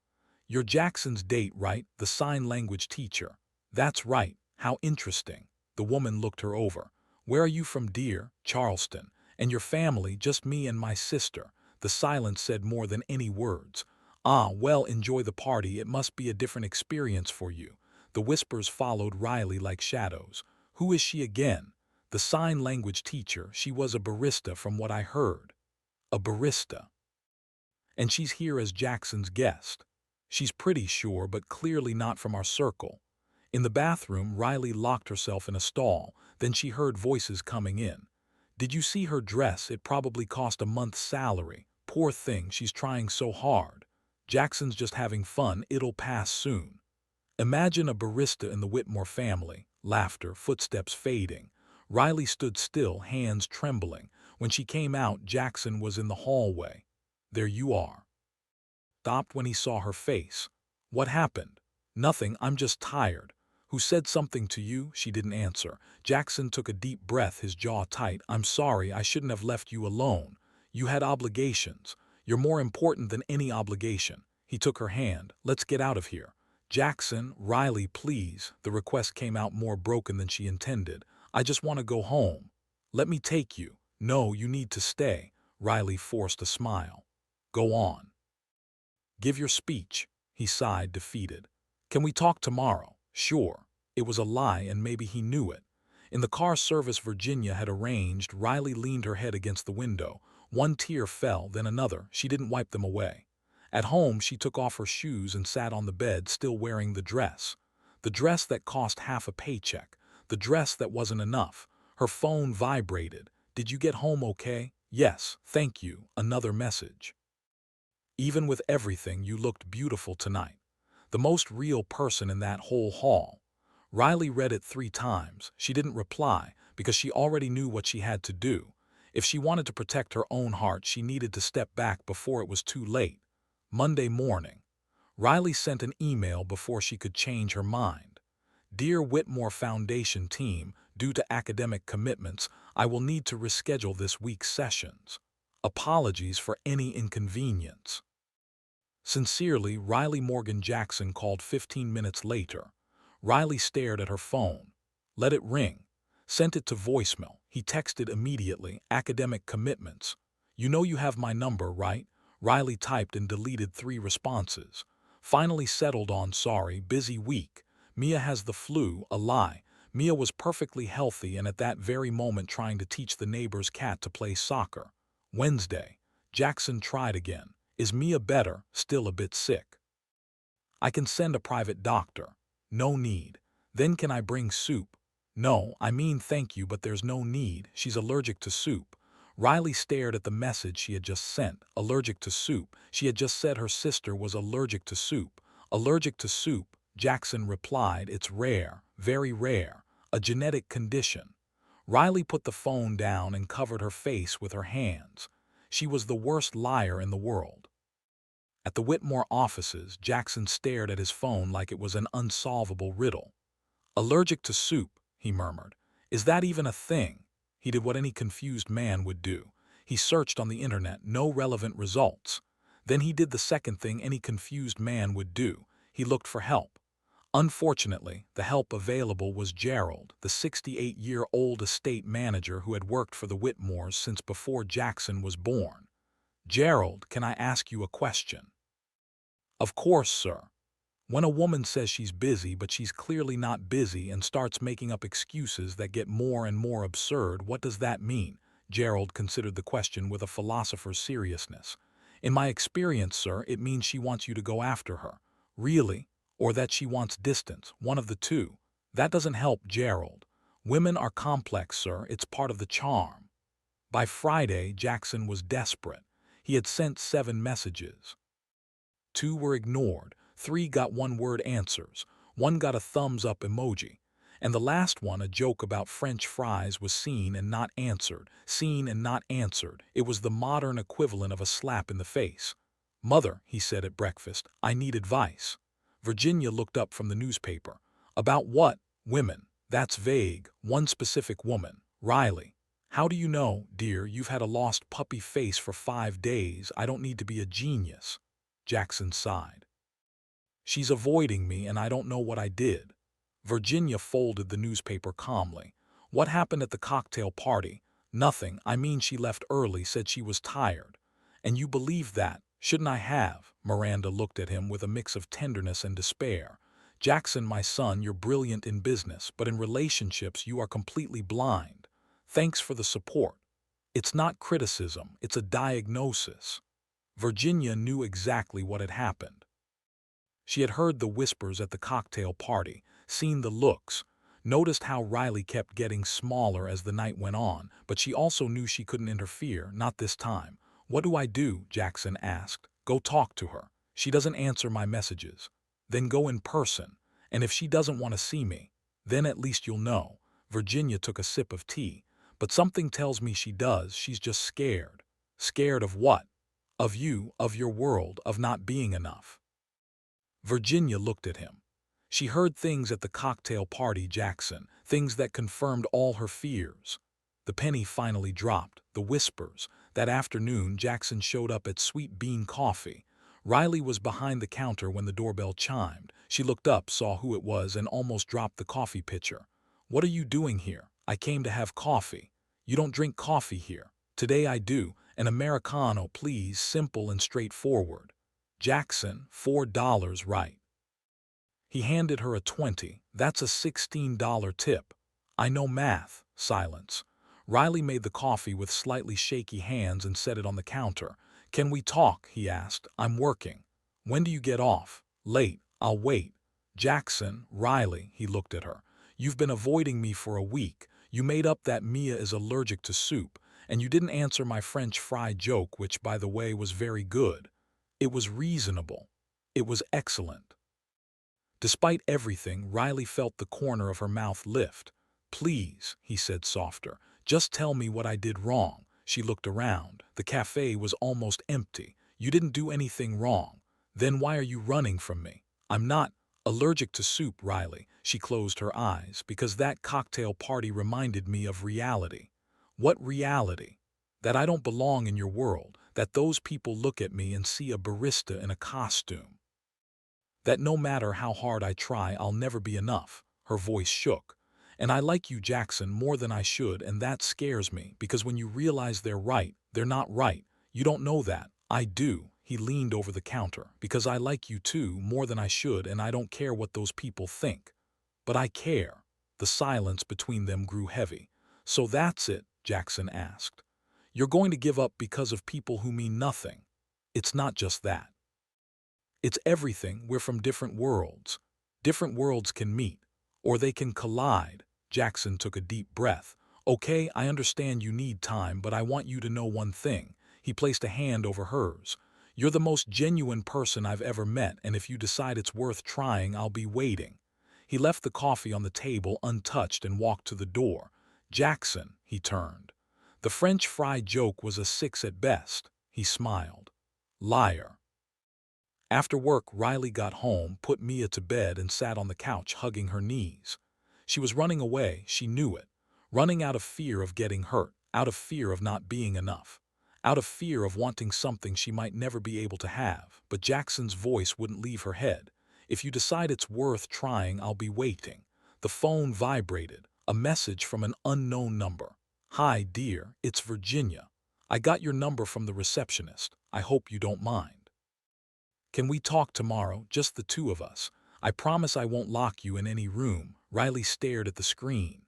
You're Jackson's date, right? The sign language teacher. That's right. How interesting. The woman looked her over. Where are you from, dear? Charleston. And your family? Just me and my sister. The silence said more than any words. Ah, well, enjoy the party. It must be a different experience for you. The whispers followed Riley like shadows. Who is she again? The sign language teacher. She was a barista from what I heard. A barista. And she's here as Jackson's guest. She's pretty sure, but clearly not from our circle. In the bathroom, Riley locked herself in a stall. Then she heard voices coming in. Did you see her dress? It probably cost a month's salary. Poor thing, she's trying so hard. Jackson's just having fun. It'll pass soon. Imagine a barista in the Whitmore family. Laughter, footsteps fading. Riley stood still, hands trembling. When she came out, Jackson was in the hallway. There you are. Stopped when he saw her face. What happened? Nothing, I'm just tired. Who said something to you? She didn't answer. Jackson took a deep breath, his jaw tight. I'm sorry, I shouldn't have left you alone. You had obligations. You're more important than any obligation. He took her hand. Let's get out of here. Jackson, Riley, please. The request came out more broken than she intended. I just want to go home. Let me take you. No, you need to stay. Riley forced a smile. Go on. Give your speech. He sighed, defeated. Can we talk tomorrow? Sure. It was a lie, and maybe he knew it. In the car service Virginia had arranged, Riley leaned her head against the window. One tear fell, then another. She didn't wipe them away. At home, she took off her shoes and sat on the bed, still wearing the dress. The dress that cost half a paycheck. The dress that wasn't enough. Her phone vibrated. Did you get home okay? Yes, thank you. Another message. Even with everything, you looked beautiful tonight. The most real person in that whole hall. Riley read it 3 times. She didn't reply because she already knew what she had to do. If she wanted to protect her own heart, she needed to step back before it was too late. Monday morning. Riley sent an email before she could change her mind. Dear Whitmore Foundation team, due to academic commitments, I will need to reschedule this week's sessions. Apologies for any inconvenience. Sincerely, Riley Morgan Jackson called 15 minutes later. Riley stared at her phone. Let it ring. Sent it to voicemail. He texted immediately, academic commitments. You know you have my number, right? Riley typed and deleted 3 responses. Finally settled on sorry, busy week. Mia has the flu, a lie. Mia was perfectly healthy and at that very moment trying to teach the neighbor's cat to play soccer. Wednesday. Jackson tried again. Is Mia better? Still a bit sick. I can send a private doctor. No need. Then can I bring soup? No, I mean thank you, but there's no need. She's allergic to soup. Riley stared at the message she had just sent. Allergic to soup. She had just said her sister was allergic to soup. Allergic to soup. Jackson replied, it's rare, very rare. A genetic condition. Riley put the phone down and covered her face with her hands. She was the worst liar in the world. At the Whitmore offices, Jackson stared at his phone like it was an unsolvable riddle. Allergic to soup, he murmured. Is that even a thing? He did what any confused man would do. He searched on the internet, no relevant results. Then he did the second thing any confused man would do. He looked for help. Unfortunately, the help available was Gerald, the 68-year-old estate manager who had worked for the Whitmores since before Jackson was born. Gerald, can I ask you a question? Of course, sir. When a woman says she's busy but she's clearly not busy and starts making up excuses that get more and more absurd, what does that mean? Gerald considered the question with a philosopher's seriousness. In my experience, sir, it means she wants you to go after her. Really? Or that she wants distance, one of the two. That doesn't help, Gerald. Women are complex, sir. It's part of the charm. By Friday, Jackson was desperate. He had sent 7 messages. 2 were ignored, 3 got one-word answers, 1 got a thumbs-up emoji, and the last one, a joke about French fries, was seen and not answered, seen and not answered. It was the modern equivalent of a slap in the face. Mother, he said at breakfast, I need advice. Virginia looked up from the newspaper. About what? Women. That's vague. One specific woman. Riley. How do you know, dear, you've had a lost puppy face for 5 days. I don't need to be a genius. Jackson sighed. She's avoiding me and I don't know what I did. Virginia folded the newspaper calmly. What happened at the cocktail party? Nothing. I mean she left early, said she was tired. And you believe that? Shouldn't I have? Miranda looked at him with a mix of tenderness and despair. Jackson, my son, you're brilliant in business, but in relationships you are completely blind. Thanks for the support. It's not criticism, it's a diagnosis. Virginia knew exactly what had happened. She had heard the whispers at the cocktail party, seen the looks, noticed how Riley kept getting smaller as the night went on, but she also knew she couldn't interfere, not this time. What do I do? Jackson asked. Go talk to her. She doesn't answer my messages. Then go in person, and if she doesn't want to see me, then at least you'll know. Virginia took a sip of tea, but something tells me she does. She's just scared. Scared of what? Of you, of your world, of not being enough. Virginia looked at him. She heard things at the cocktail party, Jackson, things that confirmed all her fears. The penny finally dropped, the whispers. That afternoon, Jackson showed up at Sweet Bean Coffee. Riley was behind the counter when the doorbell chimed. She looked up, saw who it was, and almost dropped the coffee pitcher. What are you doing here? I came to have coffee. You don't drink coffee here. Today I do. An Americano, please, simple and straightforward. Jackson, $4, right. He handed her a 20. That's a $16 tip. I know math. Silence. Riley made the coffee with slightly shaky hands and set it on the counter. Can we talk? He asked. I'm working. When do you get off? Late. I'll wait. Jackson, Riley, he looked at her. You've been avoiding me for a week. You made up that Mia is allergic to soup, and you didn't answer my French fry joke, which, by the way, was very good. It was reasonable. It was excellent. Despite everything, Riley felt the corner of her mouth lift. Please, he said softer, just tell me what I did wrong. She looked around. The cafe was almost empty. You didn't do anything wrong. Then why are you running from me? I'm not allergic to soup, Riley. She closed her eyes, because that cocktail party reminded me of reality. What reality? That I don't belong in your world, that those people look at me and see a barista in a costume. That no matter how hard I try, I'll never be enough. Her voice shook. And I like you, Jackson, more than I should, and that scares me, because when you realize they're right, they're not right. You don't know that. I do. He leaned over the counter. Because I like you too, more than I should, and I don't care what those people think. But I care. The silence between them grew heavy. So that's it? Jackson asked. You're going to give up because of people who mean nothing. It's not just that. It's everything. We're from different worlds. Different worlds can meet, or they can collide. Jackson took a deep breath. Okay, I understand you need time, but I want you to know one thing. He placed a hand over hers. You're the most genuine person I've ever met, and if you decide it's worth trying, I'll be waiting. He left the coffee on the table untouched and walked to the door. Jackson, he turned. The French fry joke was a 6 at best. He smiled. Liar. After work, Riley got home, put Mia to bed, and sat on the couch hugging her knees. She was running away, she knew it. Running out of fear of getting hurt, out of fear of not being enough, out of fear of wanting something she might never be able to have. But Jackson's voice wouldn't leave her head. If you decide it's worth trying, I'll be waiting. The phone vibrated, a message from an unknown number. Hi, dear, it's Virginia. I got your number from the receptionist. I hope you don't mind. Can we talk tomorrow, just the two of us? I promise I won't lock you in any room. Riley stared at the screen.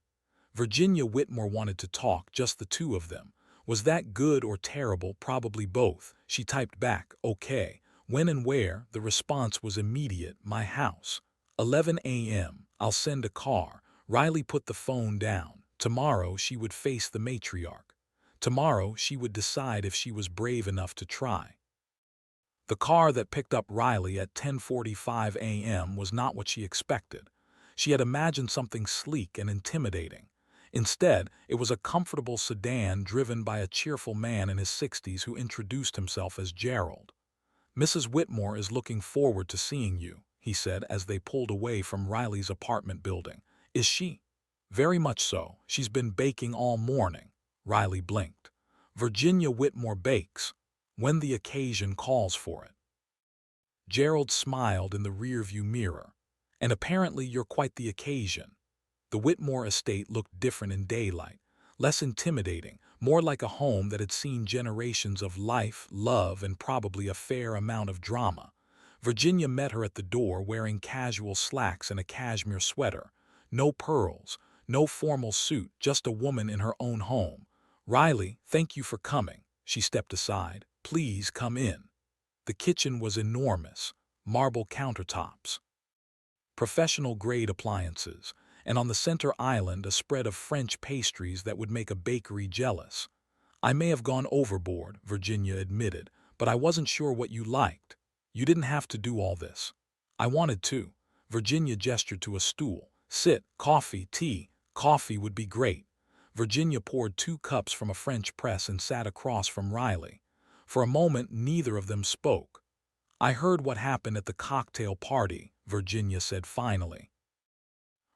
Virginia Whitmore wanted to talk, just the two of them. Was that good or terrible? Probably both. She typed back, okay. When and where? The response was immediate. My house. 11 a.m. I'll send a car. Riley put the phone down. Tomorrow she would face the matriarch. Tomorrow she would decide if she was brave enough to try. The car that picked up Riley at 10:45 a.m. was not what she expected. She had imagined something sleek and intimidating. Instead, it was a comfortable sedan driven by a cheerful man in his 60s who introduced himself as Gerald. Mrs. Whitmore is looking forward to seeing you, he said as they pulled away from Riley's apartment building. Is she? Very much so. She's been baking all morning. Riley blinked. Virginia Whitmore bakes when the occasion calls for it. Gerald smiled in the rearview mirror. And apparently you're quite the occasion. The Whitmore estate looked different in daylight. less intimidating, more like a home that had seen generations of life, love, and probably a fair amount of drama. Virginia met her at the door wearing casual slacks and a cashmere sweater. No pearls, no formal suit, just a woman in her own home. "Riley, thank you for coming." She stepped aside. "Please come in." The kitchen was enormous, marble countertops, professional-grade appliances, and on the center island a spread of French pastries that would make a bakery jealous. "I may have gone overboard," Virginia admitted, "but I wasn't sure what you liked. You didn't have to do all this." "I wanted to." Virginia gestured to a stool. "Sit, coffee, tea." "Coffee would be great." Virginia poured 2 cups from a French press and sat across from Riley. For a moment neither of them spoke. "I heard what happened at the cocktail party," Virginia said finally.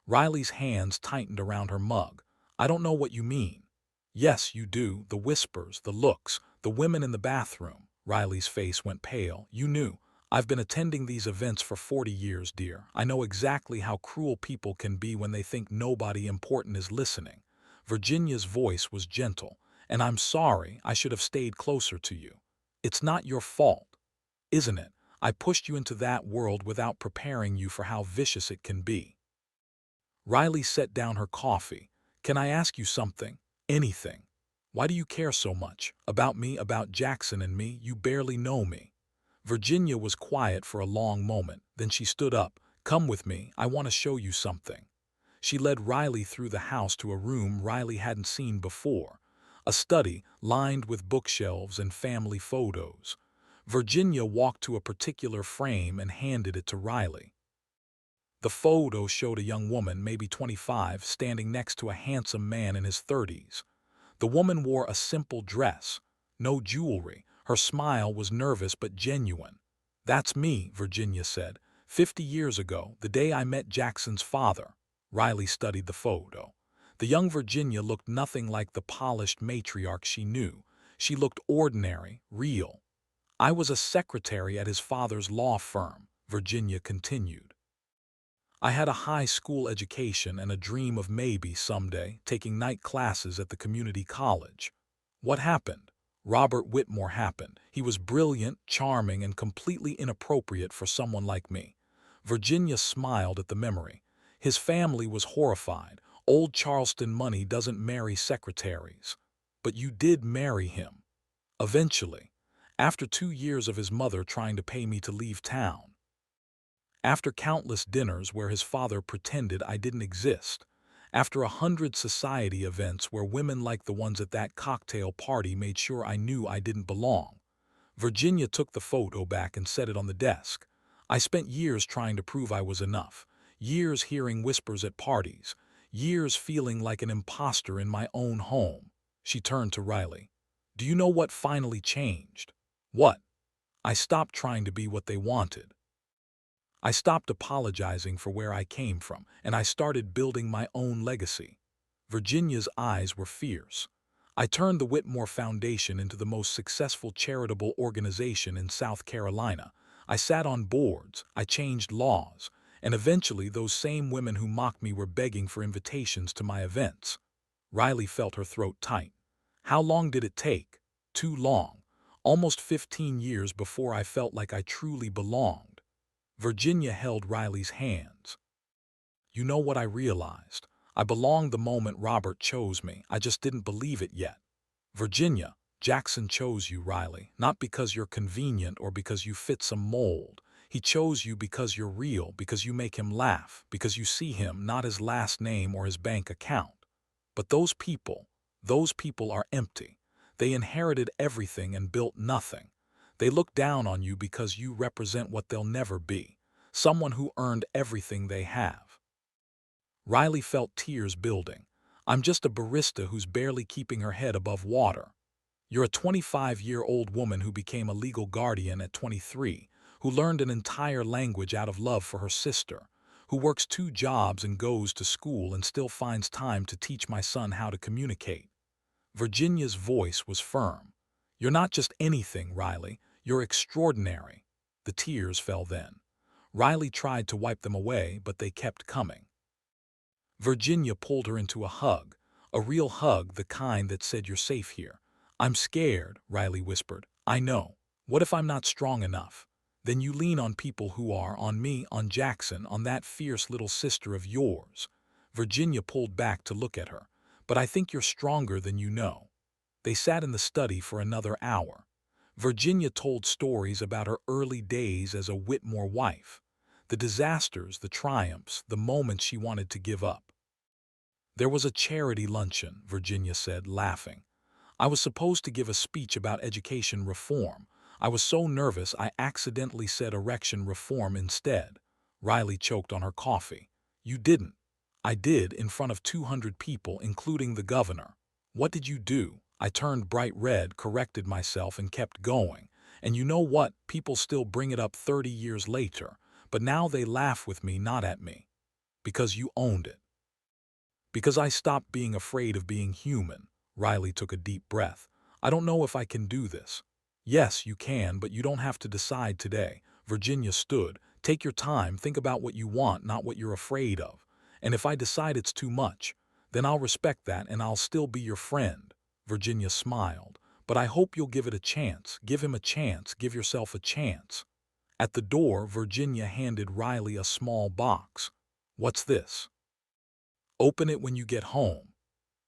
Riley's hands tightened around her mug. "I don't know what you mean." "Yes, you do. The whispers, the looks, the women in the bathroom." Riley's face went pale. "You knew. I've been attending these events for 40 years, dear. I know exactly how cruel people can be when they think nobody important is listening." Virginia's voice was gentle. "And I'm sorry. I should have stayed closer to you. It's not your fault, isn't it? I pushed you into that world without preparing you for how vicious it can be." Riley set down her coffee. "Can I ask you something? Anything? Why do you care so much? About me, about Jackson and me? You barely know me." Virginia was quiet for a long moment. Then she stood up. "Come with me. I want to show you something." She led Riley through the house to a room Riley hadn't seen before. A study lined with bookshelves and family photos. Virginia walked to a particular frame and handed it to Riley. The photo showed a young woman, maybe 25, standing next to a handsome man in his 30s. The woman wore a simple dress, no jewelry. Her smile was nervous but genuine. "That's me," Virginia said. 50 years ago, the day I met Jackson's father." Riley studied the photo. The young Virginia looked nothing like the polished matriarch she knew. She looked ordinary, real. "I was a secretary at his father's law firm," Virginia continued. "I had a high school education and a dream of maybe someday taking night classes at the community college." "What happened?" "Robert Whitmore happened. He was brilliant, charming, and completely inappropriate for someone like me." Virginia smiled at the memory. "His family was horrified. Old Charleston money doesn't marry secretaries." "But you did marry him." "Eventually. After 2 years of his mother trying to pay me to leave town. After countless dinners where his father pretended I didn't exist. After 100 society events where women like the ones at that cocktail party made sure I knew I didn't belong." Virginia took the photo back and set it on the desk. "I spent years trying to prove I was enough. Years hearing whispers at parties. Years feeling like an imposter in my own home." She turned to Riley. "Do you know what finally changed?" "What?" "I stopped trying to be what they wanted. I stopped apologizing for where I came from, and I started building my own legacy." Virginia's eyes were fierce. "I turned the Whitmore Foundation into the most successful charitable organization in South Carolina. I sat on boards, I changed laws, and eventually those same women who mocked me were begging for invitations to my events." Riley felt her throat tight. "How long did it take?" "Too long. Almost 15 years before I felt like I truly belonged." Virginia held Riley's hands. "You know what I realized? I belonged the moment Robert chose me. I just didn't believe it yet." "Virginia, Jackson chose you, Riley, not because you're convenient or because you fit some mold. He chose you because you're real, because you make him laugh, because you see him not his last name or his bank account. But those people are empty. They inherited everything and built nothing. They look down on you because you represent what they'll never be, someone who earned everything they have." Riley felt tears building. "I'm just a barista who's barely keeping her head above water." "You're a 25-year-old woman who became a legal guardian at 23, who learned an entire language out of love for her sister, who works 2 jobs and goes to school and still finds time to teach my son how to communicate." Virginia's voice was firm. "You're not just anything, Riley. You're extraordinary." The tears fell then. Riley tried to wipe them away, but they kept coming. Virginia pulled her into a hug. A real hug, the kind that said you're safe here. I'm scared, Riley whispered. I know. What if I'm not strong enough? Then you lean on people who are, on me, on Jackson, on that fierce little sister of yours. Virginia pulled back to look at her. But I think you're stronger than you know. They sat in the study for another hour. Virginia told stories about her early days as a Whitmore wife. The disasters, the triumphs, the moments she wanted to give up. There was a charity luncheon, Virginia said, laughing. I was supposed to give a speech about education reform. I was so nervous I accidentally said erection reform instead. Riley choked on her coffee. You didn't. I did, in front of 200 people, including the governor. What did you do? I turned bright red, corrected myself, and kept going. And you know what? People still bring it up 30 years later. But now they laugh with me, not at me. Because you owned it. Because I stopped being afraid of being human. Riley took a deep breath. I don't know if I can do this. Yes, you can, but you don't have to decide today. Virginia stood. Take your time, think about what you want, not what you're afraid of. And if I decide it's too much, then I'll respect that and I'll still be your friend. Virginia smiled. But I hope you'll give it a chance. Give him a chance. Give yourself a chance. At the door, Virginia handed Riley a small box. What's this? Open it when you get home.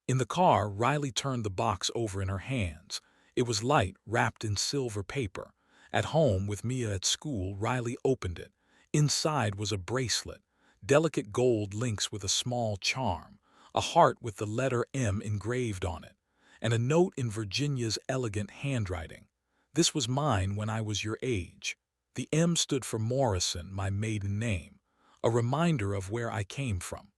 In the car, Riley turned the box over in her hands. It was light, wrapped in silver paper. At home, with Mia at school, Riley opened it. Inside was a bracelet, delicate gold links with a small charm, a heart with the letter M engraved on it, and a note in Virginia's elegant handwriting. This was mine when I was your age. The M stood for Morrison, my maiden name, a reminder of where I came from.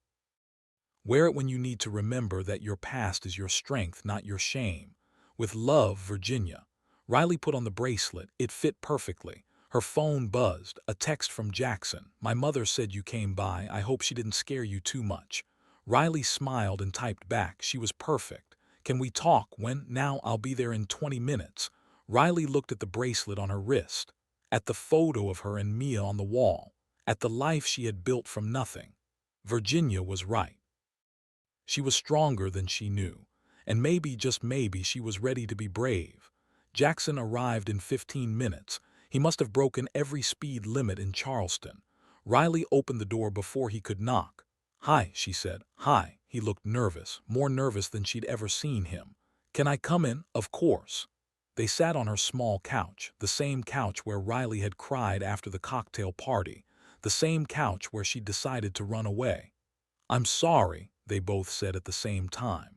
Wear it when you need to remember that your past is your strength, not your shame. With love, Virginia. Riley put on the bracelet. It fit perfectly. Her phone buzzed. A text from Jackson. My mother said you came by. I hope she didn't scare you too much. Riley smiled and typed back. She was perfect. Can we talk? When? Now. I'll be there in 20 minutes. Riley looked at the bracelet on her wrist, at the photo of her and Mia on the wall, at the life she had built from nothing. Virginia was right. She was stronger than she knew, and maybe, just maybe, she was ready to be brave. Jackson arrived in 15 minutes. He must have broken every speed limit in Charleston. Riley opened the door before he could knock. Hi, she said. Hi. He looked nervous, more nervous than she'd ever seen him. Can I come in? Of course. They sat on her small couch, the same couch where Riley had cried after the cocktail party, the same couch where she'd decided to run away. I'm sorry, they both said at the same time.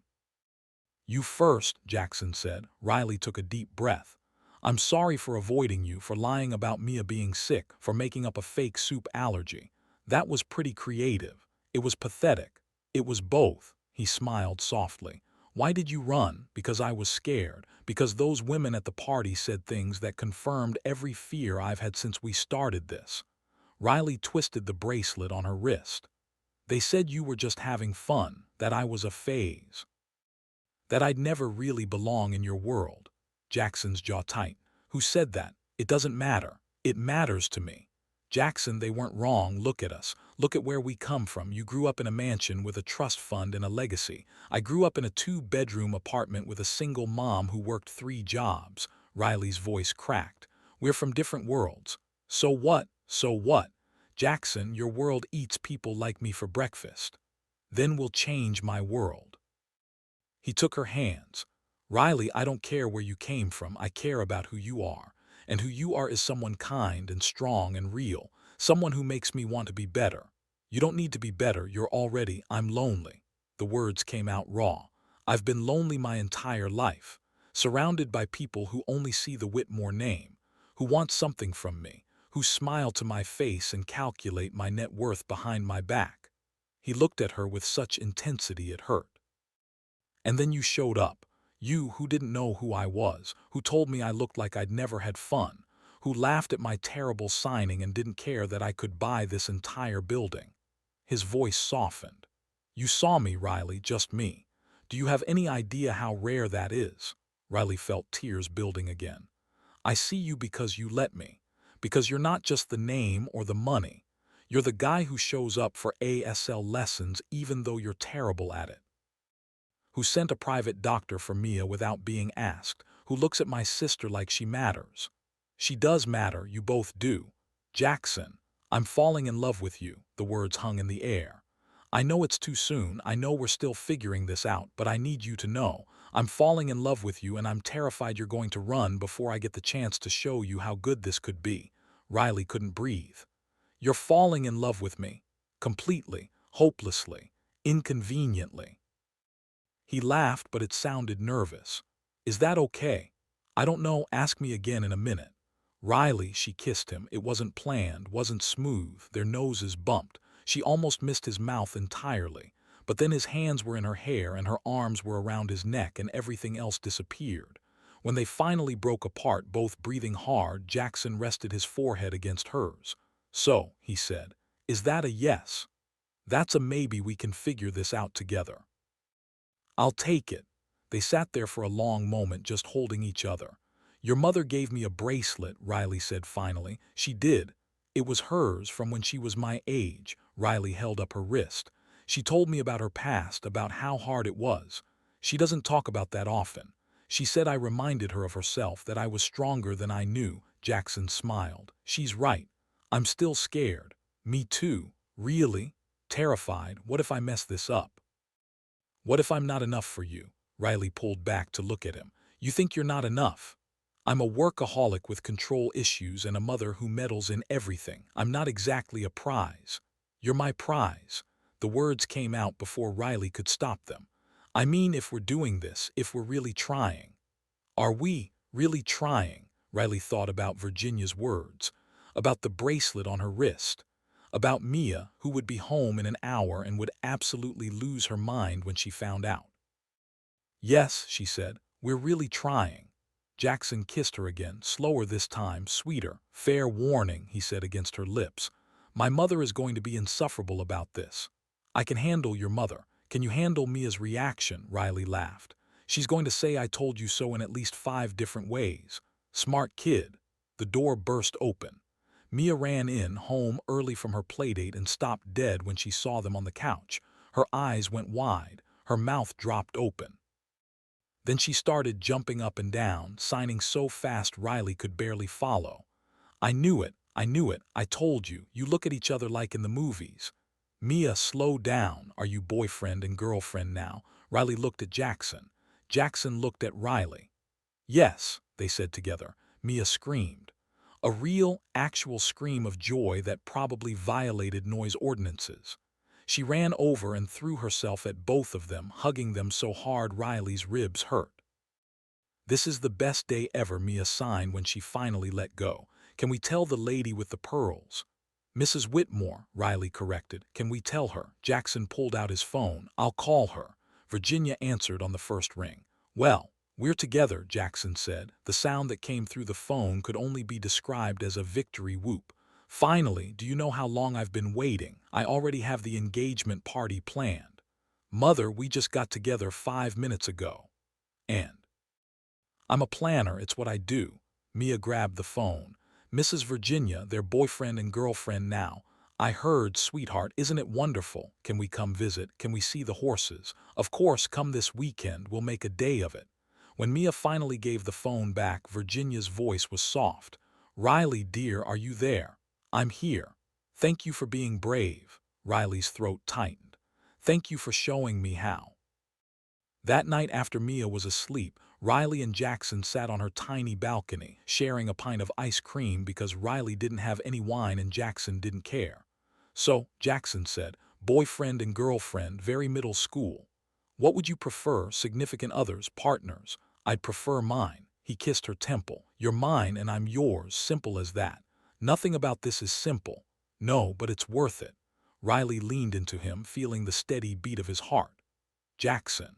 You first, Jackson said. Riley took a deep breath. I'm sorry for avoiding you, for lying about Mia being sick, for making up a fake soup allergy. That was pretty creative. It was pathetic. It was both. He smiled softly. Why did you run? Because I was scared. Because those women at the party said things that confirmed every fear I've had since we started this. Riley twisted the bracelet on her wrist. They said you were just having fun, that I was a phase, that I'd never really belong in your world. Jackson's jaw tight. Who said that? It doesn't matter. It matters to me. Jackson, they weren't wrong. Look at us. Look at where we come from. You grew up in a mansion with a trust fund and a legacy. I grew up in a 2-bedroom apartment with a single mom who worked 3 jobs. Riley's voice cracked. We're from different worlds. So what? So what? Jackson, your world eats people like me for breakfast. Then we'll change my world. He took her hands. Riley, I don't care where you came from. I care about who you are. And who you are is someone kind and strong and real. Someone who makes me want to be better. You don't need to be better. You're already. I'm lonely. The words came out raw. I've been lonely my entire life. Surrounded by people who only see the Whitmore name. Who want something from me. Who smile to my face and calculate my net worth behind my back. He looked at her with such intensity it hurt. And then you showed up. You who didn't know who I was, who told me I looked like I'd never had fun, who laughed at my terrible signing and didn't care that I could buy this entire building. His voice softened. You saw me, Riley, just me. Do you have any idea how rare that is? Riley felt tears building again. I see you because you let me. Because you're not just the name or the money. You're the guy who shows up for ASL lessons even though you're terrible at it. who sent a private doctor for Mia without being asked, who looks at my sister like she matters. She does matter, you both do. Jackson, I'm falling in love with you, the words hung in the air. I know it's too soon, I know we're still figuring this out, but I need you to know. I'm falling in love with you and I'm terrified you're going to run before I get the chance to show you how good this could be. Riley couldn't breathe. You're falling in love with me. Completely, hopelessly, inconveniently. He laughed, but it sounded nervous. Is that okay? I don't know, ask me again in a minute. Riley, she kissed him. It wasn't planned, wasn't smooth, their noses bumped. She almost missed his mouth entirely. But then his hands were in her hair and her arms were around his neck and everything else disappeared. When they finally broke apart, both breathing hard, Jackson rested his forehead against hers. So, he said, is that a yes? That's a maybe, we can figure this out together. I'll take it. They sat there for a long moment just holding each other. Your mother gave me a bracelet, Riley said finally. She did. It was hers from when she was my age. Riley held up her wrist. She told me about her past, about how hard it was. She doesn't talk about that often. She said I reminded her of herself, that I was stronger than I knew. Jackson smiled. She's right. I'm still scared. Me too. Really? Terrified. What if I mess this up? What if I'm not enough for you? Riley pulled back to look at him. You think you're not enough? I'm a workaholic with control issues and a mother who meddles in everything. I'm not exactly a prize. You're my prize. The words came out before Riley could stop them. I mean, if we're doing this, if we're really trying. Are we really trying? Riley thought about Virginia's words, about the bracelet on her wrist, about Mia, who would be home in an hour and would absolutely lose her mind when she found out. Yes, she said, we're really trying. Jackson kissed her again, slower this time, sweeter. Fair warning, he said against her lips. My mother is going to be insufferable about this. I can handle your mother. Can you handle Mia's reaction? Riley laughed. She's going to say I told you so in at least 5 different ways. Smart kid. The door burst open. Mia ran in, home early from her playdate, and stopped dead when she saw them on the couch. Her eyes went wide. Her mouth dropped open. Then she started jumping up and down, signing so fast Riley could barely follow. I knew it. I told you. You look at each other like in the movies. Mia, slow down. Are you boyfriend and girlfriend now? Riley looked at Jackson. Jackson looked at Riley. Yes, they said together. Mia screamed. A real, actual scream of joy that probably violated noise ordinances. She ran over and threw herself at both of them, hugging them so hard Riley's ribs hurt. This is the best day ever, Mia sighed when she finally let go. Can we tell the lady with the pearls? Mrs. Whitmore, Riley corrected. Can we tell her? Jackson pulled out his phone. I'll call her. Virginia answered on the first ring. Well, we're together, Jackson said. The sound that came through the phone could only be described as a victory whoop. Finally, do you know how long I've been waiting? I already have the engagement party planned. Mother, we just got together 5 minutes ago. And I'm a planner, it's what I do. Mia grabbed the phone. Mrs. Virginia, their boyfriend and girlfriend now. I heard, sweetheart, isn't it wonderful? Can we come visit? Can we see the horses? Of course, come this weekend, we'll make a day of it. When Mia finally gave the phone back, Virginia's voice was soft. Riley, dear, are you there? I'm here. Thank you for being brave. Riley's throat tightened. Thank you for showing me how. That night after Mia was asleep, Riley and Jackson sat on her tiny balcony, sharing a pint of ice cream because Riley didn't have any wine and Jackson didn't care. So, Jackson said, boyfriend and girlfriend, very middle school. What would you prefer, significant others, partners? I'd prefer mine. He kissed her temple. You're mine and I'm yours, simple as that. Nothing about this is simple. No, but it's worth it. Riley leaned into him, feeling the steady beat of his heart. Jackson.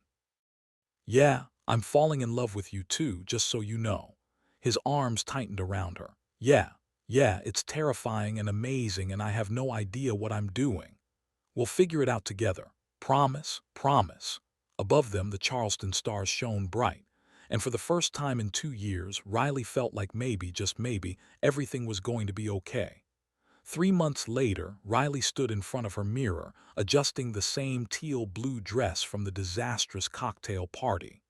Yeah, I'm falling in love with you too, just so you know. His arms tightened around her. Yeah, it's terrifying and amazing and I have no idea what I'm doing. We'll figure it out together. Promise, promise. Above them, the Charleston stars shone bright. And for the first time in 2 years, Riley felt like maybe, just maybe, everything was going to be okay. 3 months later, Riley stood in front of her mirror, adjusting the same teal-blue dress from the disastrous cocktail party.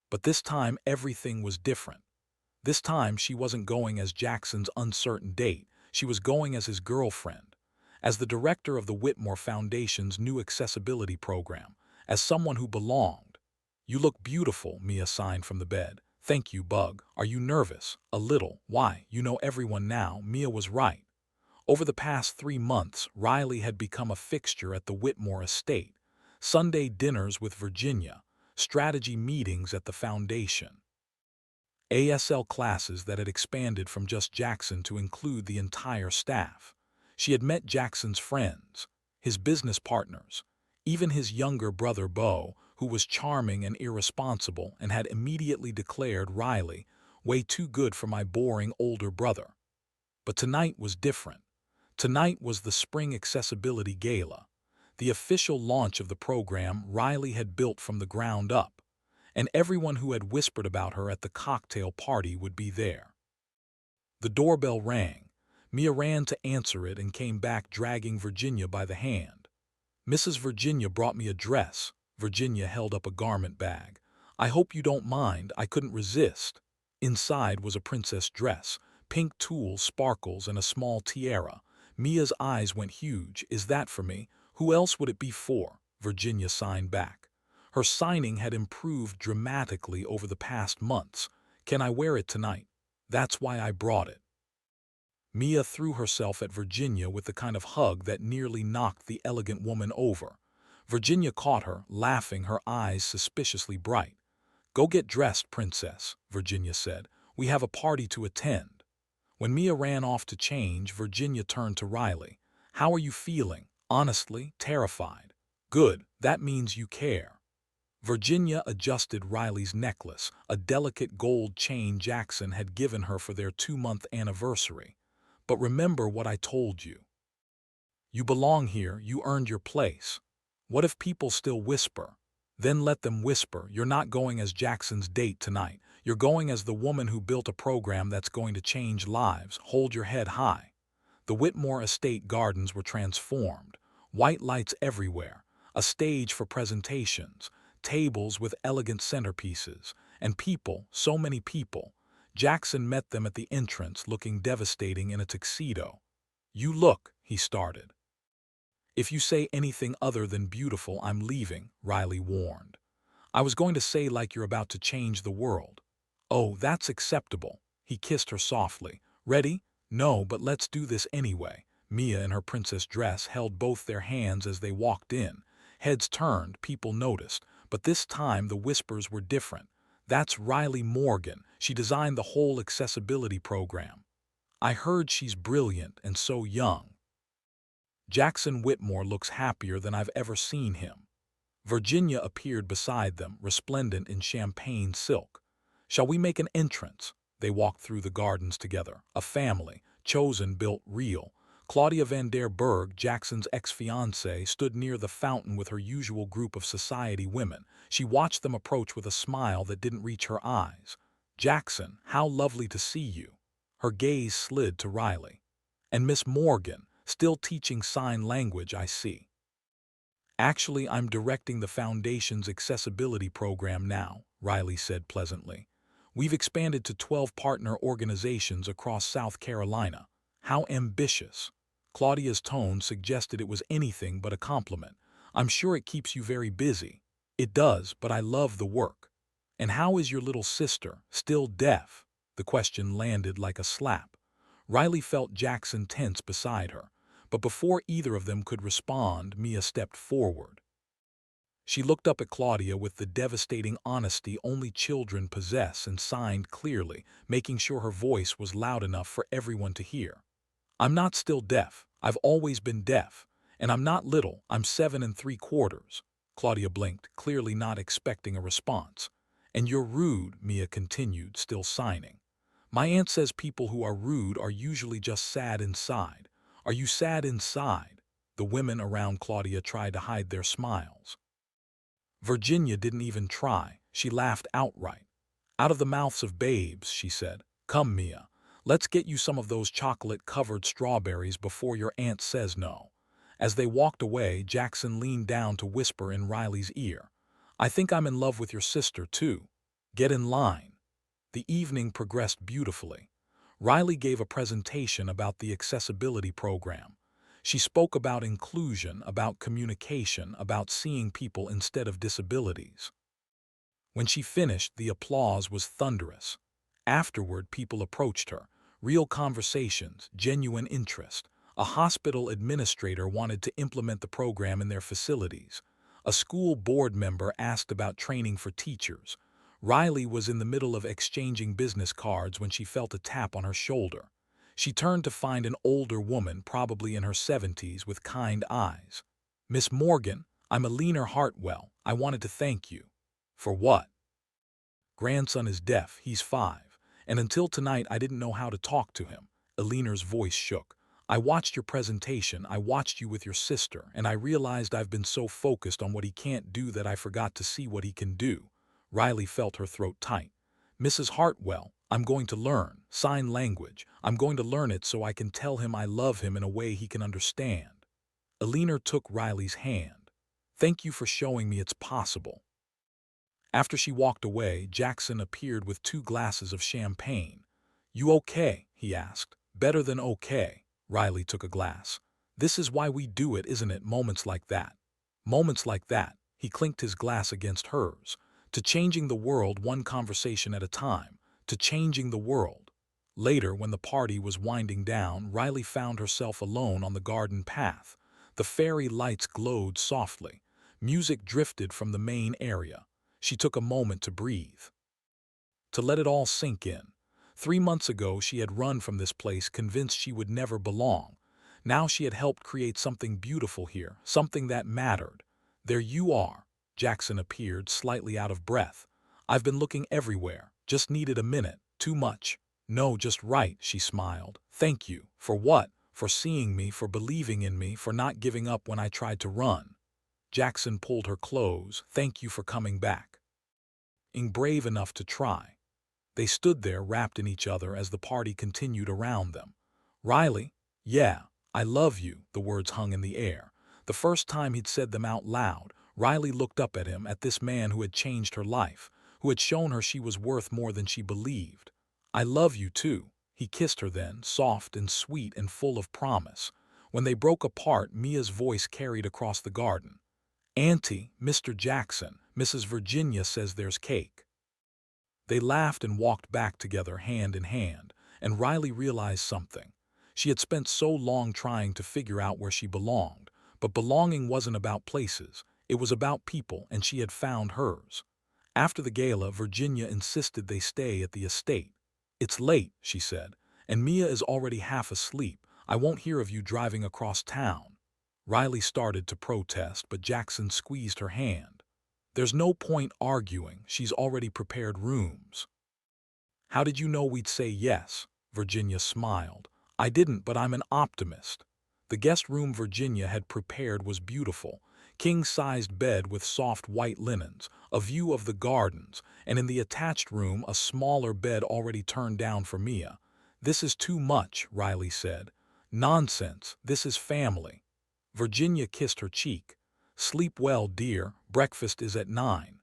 But this time, everything was different. This time, she wasn't going as Jackson's uncertain date. She was going as his girlfriend, as the director of the Whitmore Foundation's new accessibility program, as someone who belonged. "You look beautiful," Mia signed from the bed. "Thank you, Bug. Are you nervous?" "A little." "Why, you know everyone now." Mia was right. Over the past 3 months, Riley had become a fixture at the Whitmore estate. Sunday dinners with Virginia, strategy meetings at the foundation, ASL classes that had expanded from just Jackson to include the entire staff. She had met Jackson's friends, his business partners, even his younger brother Beau, who was charming and irresponsible and had immediately declared Riley, "way too good for my boring older brother." But tonight was different. Tonight was the Spring Accessibility Gala, the official launch of the program Riley had built from the ground up, and everyone who had whispered about her at the cocktail party would be there. The doorbell rang. Mia ran to answer it and came back dragging Virginia by the hand. "Mrs. Virginia brought me a dress." Virginia held up a garment bag. "I hope you don't mind, I couldn't resist." Inside was a princess dress, pink tulle sparkles and a small tiara. Mia's eyes went huge. "Is that for me? Who else would it be for?" Virginia signed back. Her signing had improved dramatically over the past months. "Can I wear it tonight? That's why I brought it." Mia threw herself at Virginia with the kind of hug that nearly knocked the elegant woman over. Virginia caught her, laughing, her eyes suspiciously bright. "Go get dressed, princess," Virginia said. "We have a party to attend." When Mia ran off to change, Virginia turned to Riley. "How are you feeling?" "Honestly, terrified." "Good, that means you care." Virginia adjusted Riley's necklace, a delicate gold chain Jackson had given her for their 2-month anniversary. "But remember what I told you. You belong here, you earned your place. What if people still whisper? Then let them whisper. You're not going as Jackson's date tonight. You're going as the woman who built a program that's going to change lives. Hold your head high." The Whitmore Estate gardens were transformed. White lights everywhere, a stage for presentations, tables with elegant centerpieces, and people, so many people. Jackson met them at the entrance, looking devastating in a tuxedo. "You look," he started. "If you say anything other than beautiful, I'm leaving," Riley warned. "I was going to say like you're about to change the world." "Oh, that's acceptable." He kissed her softly. "Ready?" "No, but let's do this anyway." Mia, in her princess dress, held both their hands as they walked in. Heads turned, people noticed, but this time the whispers were different. "That's Riley Morgan. She designed the whole accessibility program. I heard she's brilliant and so young. Jackson Whitmore looks happier than I've ever seen him." Virginia appeared beside them, resplendent in champagne silk. "Shall we make an entrance?" They walked through the gardens together, a family, chosen, built, real. Claudia Van der Berg, Jackson's ex-fiancée, stood near the fountain with her usual group of society women. She watched them approach with a smile that didn't reach her eyes. "Jackson, how lovely to see you." Her gaze slid to Riley. "And Miss Morgan, still teaching sign language, I see." "Actually, I'm directing the Foundation's accessibility program now," Riley said pleasantly. "We've expanded to 12 partner organizations across South Carolina." "How ambitious." Claudia's tone suggested it was anything but a compliment. "I'm sure it keeps you very busy." "It does, but I love the work." "And how is your little sister? Still deaf?" The question landed like a slap. Riley felt Jackson tense beside her. But before either of them could respond, Mia stepped forward. She looked up at Claudia with the devastating honesty only children possess and signed clearly, making sure her voice was loud enough for everyone to hear. "I'm not still deaf. I've always been deaf. And I'm not little. I'm 7 3/4." Claudia blinked, clearly not expecting a response. "And you're rude," Mia continued, still signing. "My aunt says people who are rude are usually just sad inside. Are you sad inside?" The women around Claudia tried to hide their smiles. Virginia didn't even try. She laughed outright. "Out of the mouths of babes," she said. "Come, Mia. Let's get you some of those chocolate-covered strawberries before your aunt says no. As they walked away, Jackson leaned down to whisper in Riley's ear, I think I'm in love with your sister, too. Get in line. The evening progressed beautifully. Riley gave a presentation about the accessibility program. She spoke about inclusion, about communication, about seeing people instead of disabilities. When she finished, the applause was thunderous. Afterward, people approached her. Real conversations, genuine interest. A hospital administrator wanted to implement the program in their facilities. A school board member asked about training for teachers. Riley was in the middle of exchanging business cards when she felt a tap on her shoulder. She turned to find an older woman, probably in her 70s, with kind eyes. Miss Morgan, I'm Alina Hartwell. I wanted to thank you. For what? Grandson is deaf, he's 5, and until tonight I didn't know how to talk to him. Alina's voice shook. I watched your presentation, I watched you with your sister, and I realized I've been so focused on what he can't do that I forgot to see what he can do. Riley felt her throat tight. Mrs. Hartwell, I'm going to learn sign language. I'm going to learn it so I can tell him I love him in a way he can understand. Alina took Riley's hand. Thank you for showing me it's possible. After she walked away, Jackson appeared with 2 glasses of champagne. You okay? He asked. Better than okay. Riley took a glass. This is why we do it, isn't it? Moments like that. Moments like that. He clinked his glass against hers. To changing the world one conversation at a time. To changing the world. Later, when the party was winding down, Riley found herself alone on the garden path. The fairy lights glowed softly. Music drifted from the main area. She took a moment to breathe, to let it all sink in. 3 months ago, she had run from this place, convinced she would never belong. Now she had helped create something beautiful here, something that mattered. There you are. Jackson appeared, slightly out of breath. I've been looking everywhere, just needed a minute. Too much. No, just right, she smiled. Thank you. For what? For seeing me, for believing in me, for not giving up when I tried to run. Jackson pulled her close. Thank you for coming back. Being brave enough to try. They stood there wrapped in each other as the party continued around them. Riley, yeah, I love you, the words hung in the air. The first time he'd said them out loud, Riley looked up at him, at this man who had changed her life, who had shown her she was worth more than she believed. I love you too. He kissed her then, soft and sweet and full of promise. When they broke apart, Mia's voice carried across the garden. Auntie, Mr. Jackson, Mrs. Virginia says there's cake. They laughed and walked back together, hand in hand, and Riley realized something. She had spent so long trying to figure out where she belonged, but belonging wasn't about places, it was about people, and she had found hers. After the gala, Virginia insisted they stay at the estate. It's late, she said, and Mia is already half asleep. I won't hear of you driving across town. Riley started to protest, but Jackson squeezed her hand. There's no point arguing, she's already prepared rooms. How did you know we'd say yes? Virginia smiled. I didn't, but I'm an optimist. The guest room Virginia had prepared was beautiful. King-sized bed with soft white linens, a view of the gardens, and in the attached room a smaller bed already turned down for Mia. This is too much, Riley said. Nonsense, this is family. Virginia kissed her cheek. Sleep well, dear. Breakfast is at 9.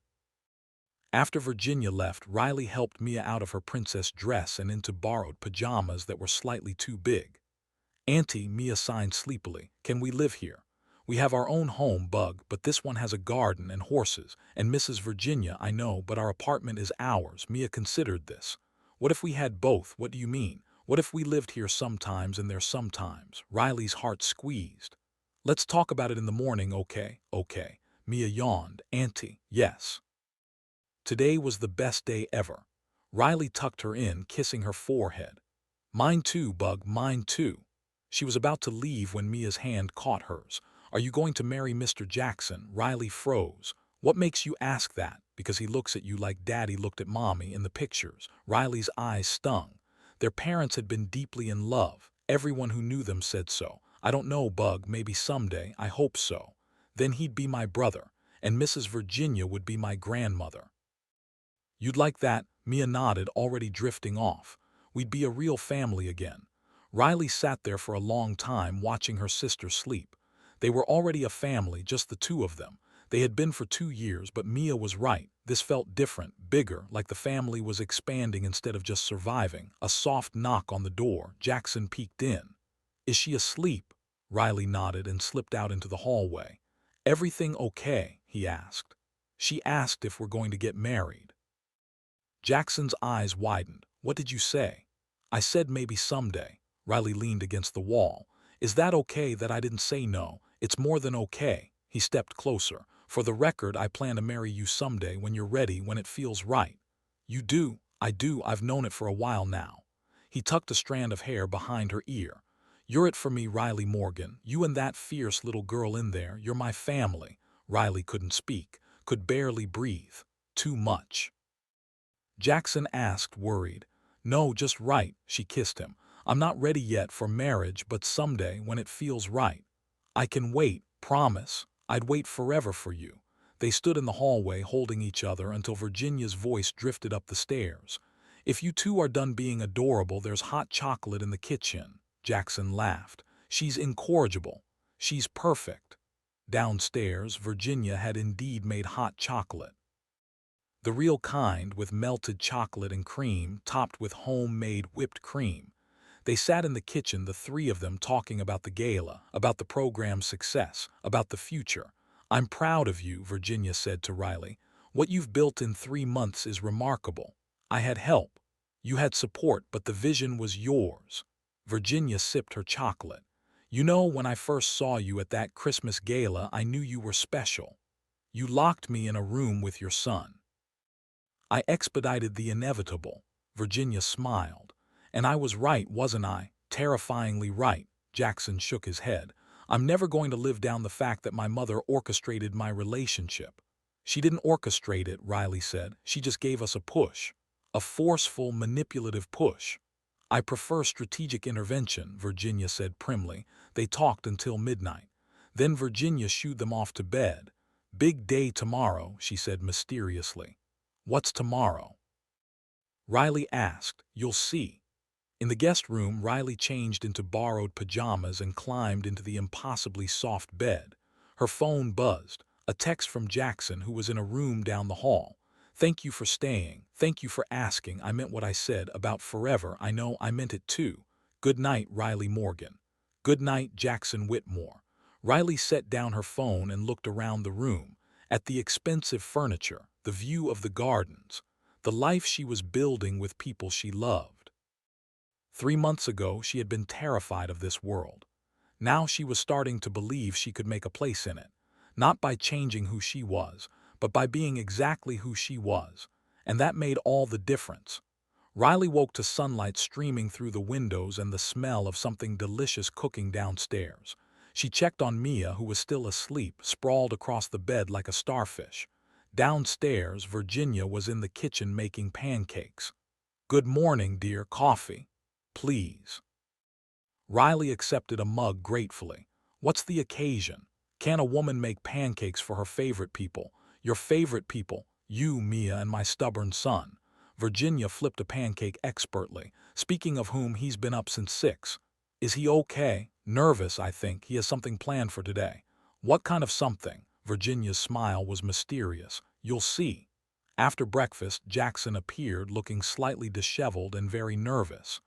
After Virginia left, Riley helped Mia out of her princess dress and into borrowed pajamas that were slightly too big. Auntie, Mia sighed sleepily, can we live here? We have our own home, Bug, but this one has a garden and horses. And Mrs. Virginia, I know, but our apartment is ours. Mia considered this. What if we had both? What do you mean? What if we lived here sometimes and there sometimes? Riley's heart squeezed. Let's talk about it in the morning, okay? Okay. Mia yawned. Auntie, yes. Today was the best day ever. Riley tucked her in, kissing her forehead. Mine too, Bug, mine too. She was about to leave when Mia's hand caught hers. Are you going to marry Mr. Jackson? Riley froze. What makes you ask that? Because he looks at you like Daddy looked at Mommy in the pictures. Riley's eyes stung. Their parents had been deeply in love. Everyone who knew them said so. I don't know, Bug, maybe someday, I hope so. Then he'd be my brother, and Mrs. Virginia would be my grandmother. You'd like that? Mia nodded, already drifting off. We'd be a real family again. Riley sat there for a long time watching her sister sleep. They were already a family, just the two of them. They had been for 2 years, but Mia was right. This felt different, bigger, like the family was expanding instead of just surviving. A soft knock on the door. Jackson peeked in. "Is she asleep?" Riley nodded and slipped out into the hallway. "Everything okay?" he asked. "She asked if we're going to get married." Jackson's eyes widened. "What did you say?" "I said maybe someday." Riley leaned against the wall. "Is that okay that I didn't say no?" "It's more than okay." He stepped closer. "For the record, I plan to marry you someday, when you're ready, when it feels right." "You do?" "I do. I've known it for a while now." He tucked a strand of hair behind her ear. "You're it for me, Riley Morgan. You and that fierce little girl in there. You're my family." Riley couldn't speak, could barely breathe. Too much. Jackson asked, worried. "No, just right." She kissed him. "I'm not ready yet for marriage, but someday, when it feels right. I can wait, promise. I'd wait forever for you." They stood in the hallway holding each other until Virginia's voice drifted up the stairs. "If you two are done being adorable, there's hot chocolate in the kitchen." Jackson laughed. "She's incorrigible. She's perfect." Downstairs, Virginia had indeed made hot chocolate. The real kind, with melted chocolate and cream, topped with homemade whipped cream. They sat in the kitchen, the three of them, talking about the gala, about the program's success, about the future. "I'm proud of you," Virginia said to Riley. "What you've built in 3 months is remarkable. I had help. You had support, but the vision was yours." Virginia sipped her chocolate. "You know, when I first saw you at that Christmas gala, I knew you were special. You locked me in a room with your son. I expedited the inevitable." Virginia smiled. "And I was right, wasn't I? Terrifyingly right." Jackson shook his head. "I'm never going to live down the fact that my mother orchestrated my relationship." "She didn't orchestrate it," Riley said. "She just gave us a push. A forceful, manipulative push." "I prefer strategic intervention," Virginia said primly. They talked until midnight. Then Virginia shooed them off to bed. "Big day tomorrow," she said mysteriously. "What's tomorrow?" Riley asked. "You'll see." In the guest room, Riley changed into borrowed pajamas and climbed into the impossibly soft bed. Her phone buzzed. A text from Jackson, who was in a room down the hall. "Thank you for staying. Thank you for asking. I meant what I said about forever. I know I meant it too. Good night, Riley Morgan." "Good night, Jackson Whitmore." Riley set down her phone and looked around the room, at the expensive furniture, the view of the gardens, the life she was building with people she loved. 3 months ago, she had been terrified of this world. Now she was starting to believe she could make a place in it, not by changing who she was, but by being exactly who she was. And that made all the difference. Riley woke to sunlight streaming through the windows and the smell of something delicious cooking downstairs. She checked on Mia, who was still asleep, sprawled across the bed like a starfish. Downstairs, Virginia was in the kitchen making pancakes. "Good morning, dear. Coffee, please." Riley accepted a mug gratefully. "What's the occasion?" "Can a woman make pancakes for her favorite people?" "Your favorite people?" "You, Mia, and my stubborn son." Virginia flipped a pancake expertly. "Speaking of whom, he's been up since 6. Is he okay?" "Nervous, I think. He has something planned for today." "What kind of something?" Virginia's smile was mysterious. "You'll see." After breakfast, Jackson appeared, looking slightly disheveled and very nervous.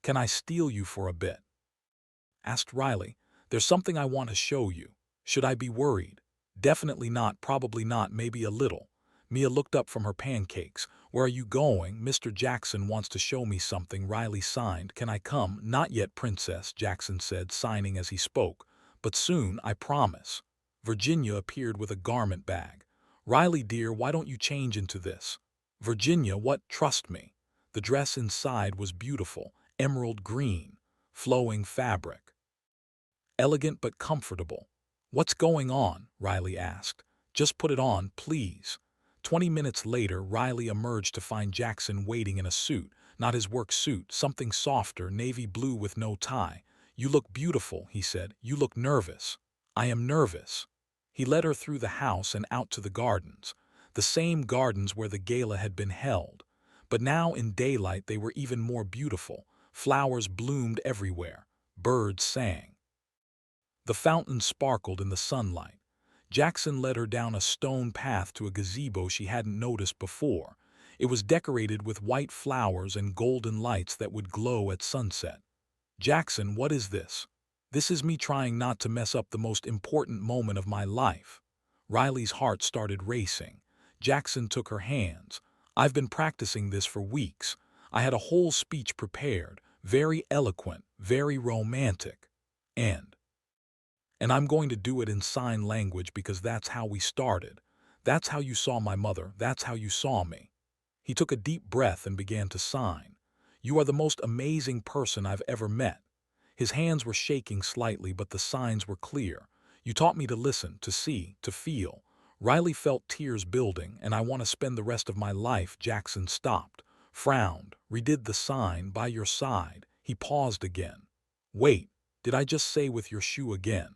"Can I steal you for a bit?" asked Riley. "There's something I want to show you." "Should I be worried?" "Definitely not, probably not, maybe a little." Mia looked up from her pancakes. "Where are you going?" "Mr. Jackson wants to show me something." Riley signed. "Can I come?" "Not yet, princess," Jackson said, signing as he spoke. "But soon, I promise." Virginia appeared with a garment bag. "Riley, dear, why don't you change into this?" "Virginia, what? Trust me." The dress inside was beautiful, emerald green, flowing fabric. Elegant but comfortable. "What's going on?" Riley asked. "Just put it on, please." 20 minutes later, Riley emerged to find Jackson waiting in a suit, not his work suit, something softer, navy blue with no tie. "You look beautiful," he said. "You look nervous." "I am nervous." He led her through the house and out to the gardens, the same gardens where the gala had been held. But now in daylight they were even more beautiful. Flowers bloomed everywhere. Birds sang. The fountain sparkled in the sunlight. Jackson led her down a stone path to a gazebo she hadn't noticed before. It was decorated with white flowers and golden lights that would glow at sunset. Jackson, what is this? This is me trying not to mess up the most important moment of my life. Riley's heart started racing. Jackson took her hands. I've been practicing this for weeks. I had a whole speech prepared, very eloquent, very romantic. And I'm going to do it in sign language because that's how we started. That's how you saw my mother. That's how you saw me. He took a deep breath and began to sign. You are the most amazing person I've ever met. His hands were shaking slightly, but the signs were clear. You taught me to listen, to see, to feel. Riley felt tears building, and I want to spend the rest of my life. Jackson stopped, frowned, redid the sign, by your side. He paused again. Wait, did I just say with your shoe again?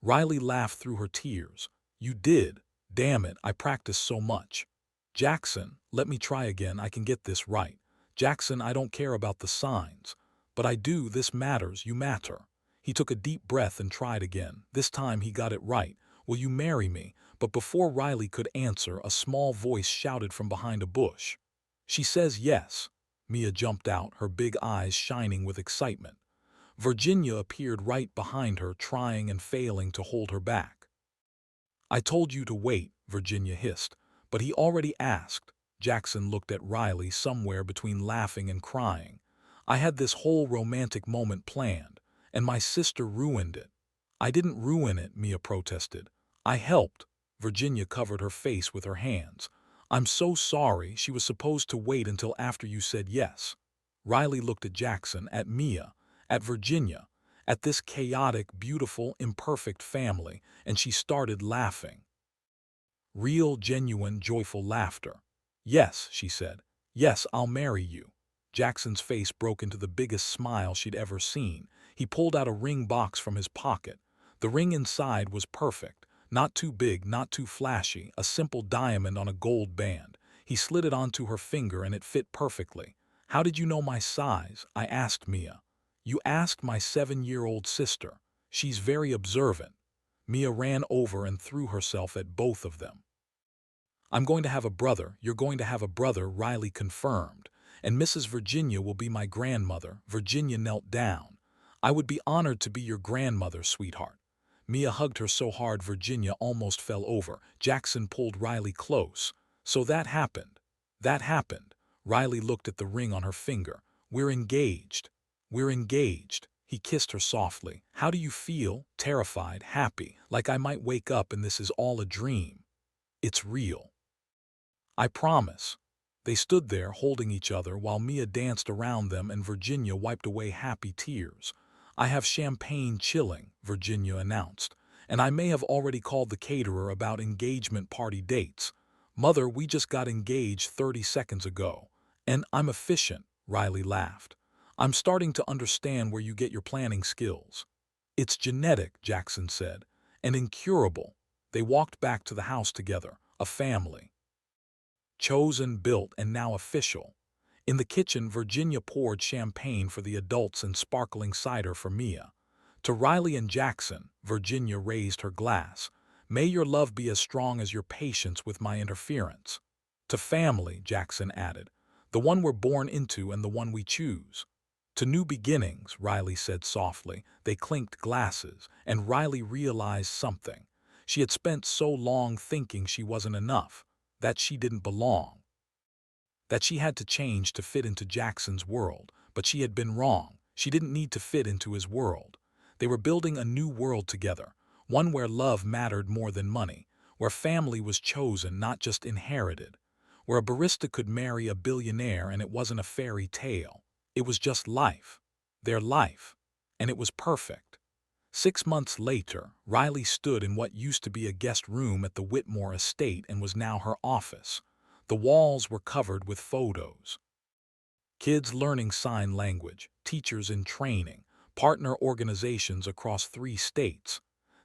Riley laughed through her tears. You did. Damn it, I practiced so much. Jackson, let me try again. I can get this right. Jackson, I don't care about the signs. But I do. This matters. You matter. He took a deep breath and tried again. This time he got it right. Will you marry me? But before Riley could answer, a small voice shouted from behind a bush. She says yes. Mia jumped out, her big eyes shining with excitement. Virginia appeared right behind her, trying and failing to hold her back. I told you to wait, Virginia hissed, but he already asked. Jackson looked at Riley, somewhere between laughing and crying. I had this whole romantic moment planned, and my sister ruined it. I didn't ruin it, Mia protested. I helped. Virginia covered her face with her hands. I'm so sorry. She was supposed to wait until after you said yes. Riley looked at Jackson, at Mia, at Virginia, at this chaotic, beautiful, imperfect family, and she started laughing. Real, genuine, joyful laughter. Yes, she said. Yes, I'll marry you. Jackson's face broke into the biggest smile she'd ever seen. He pulled out a ring box from his pocket. The ring inside was perfect. Not too big, not too flashy, a simple diamond on a gold band. He slid it onto her finger and it fit perfectly. How did you know my size? I asked Mia. You asked my 7-year-old sister. She's very observant. Mia ran over and threw herself at both of them. I'm going to have a brother. You're going to have a brother, Riley confirmed. And Mrs. Virginia will be my grandmother. Virginia knelt down. I would be honored to be your grandmother, sweetheart. Mia hugged her so hard Virginia almost fell over. Jackson pulled Riley close. So that happened. That happened. Riley looked at the ring on her finger. We're engaged. We're engaged. He kissed her softly. How do you feel? Terrified, happy, like I might wake up and this is all a dream. It's real. I promise. They stood there holding each other while Mia danced around them and Virginia wiped away happy tears. I have champagne chilling, Virginia announced, and I may have already called the caterer about engagement party dates. Mother, we just got engaged 30 seconds ago. And I'm efficient, Riley laughed. I'm starting to understand where you get your planning skills. It's genetic, Jackson said, and incurable. They walked back to the house together, a family. Chosen, built, and now official. In the kitchen, Virginia poured champagne for the adults and sparkling cider for Mia. To Riley and Jackson, Virginia raised her glass. May your love be as strong as your patience with my interference. To family, Jackson added, the one we're born into and the one we choose. To new beginnings, Riley said softly. They clinked glasses, and Riley realized something. She had spent so long thinking she wasn't enough, that she didn't belong, that she had to change to fit into Jackson's world, but she had been wrong. She didn't need to fit into his world. They were building a new world together, one where love mattered more than money, where family was chosen, not just inherited, where a barista could marry a billionaire and it wasn't a fairy tale. It was just life, their life, and it was perfect. 6 months later, Riley stood in what used to be a guest room at the Whitmore estate and was now her office. The walls were covered with photos. Kids learning sign language, teachers in training, partner organizations across 3 states.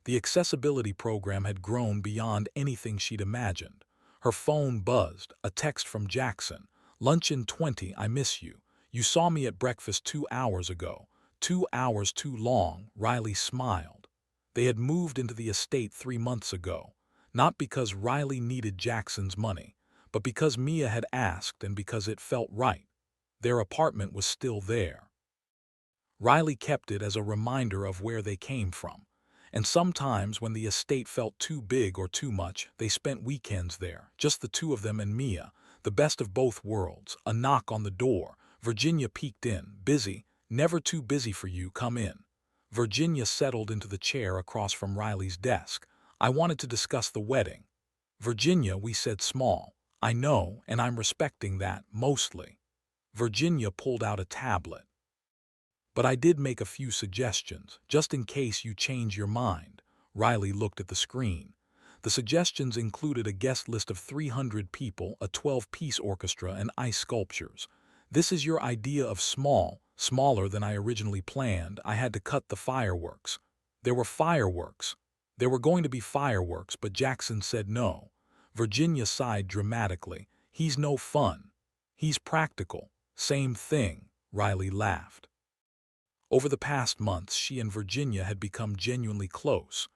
The accessibility program had grown beyond anything she'd imagined. Her phone buzzed, a text from Jackson. Lunch in 20, I miss you. You saw me at breakfast 2 hours ago. 2 hours too long, Riley smiled. They had moved into the estate 3 months ago, not because Riley needed Jackson's money, but because Mia had asked and because it felt right. Their apartment was still there. Riley kept it as a reminder of where they came from. And sometimes when the estate felt too big or too much, they spent weekends there, just the two of them and Mia, the best of both worlds. A knock on the door. Virginia peeked in. Busy. Never too busy for you, come in. Virginia settled into the chair across from Riley's desk. I wanted to discuss the wedding. Virginia, we said small. I know, and I'm respecting that, mostly. Virginia pulled out a tablet. But I did make a few suggestions, just in case you change your mind. Riley looked at the screen. The suggestions included a guest list of 300 people, a 12-piece orchestra, and ice sculptures. This is your idea of small, smaller than I originally planned. I had to cut the fireworks. There were fireworks. There were going to be fireworks, but Jackson said no. Virginia sighed dramatically. He's no fun. He's practical. Same thing. Riley laughed. Over the past months, she and Virginia had become genuinely close.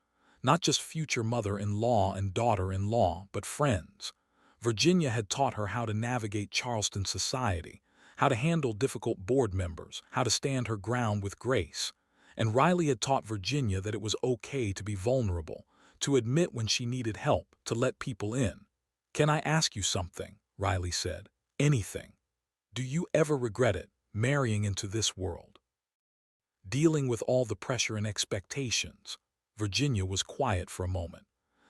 Not just future mother-in-law and daughter-in-law, but friends. Virginia had taught her how to navigate Charleston society, how to handle difficult board members, how to stand her ground with grace. And Riley had taught Virginia that it was okay to be vulnerable, to admit when she needed help, to let people in. "Can I ask you something?" Riley said. "Anything. Do you ever regret it, marrying into this world? Dealing with all the pressure and expectations?" Virginia was quiet for a moment.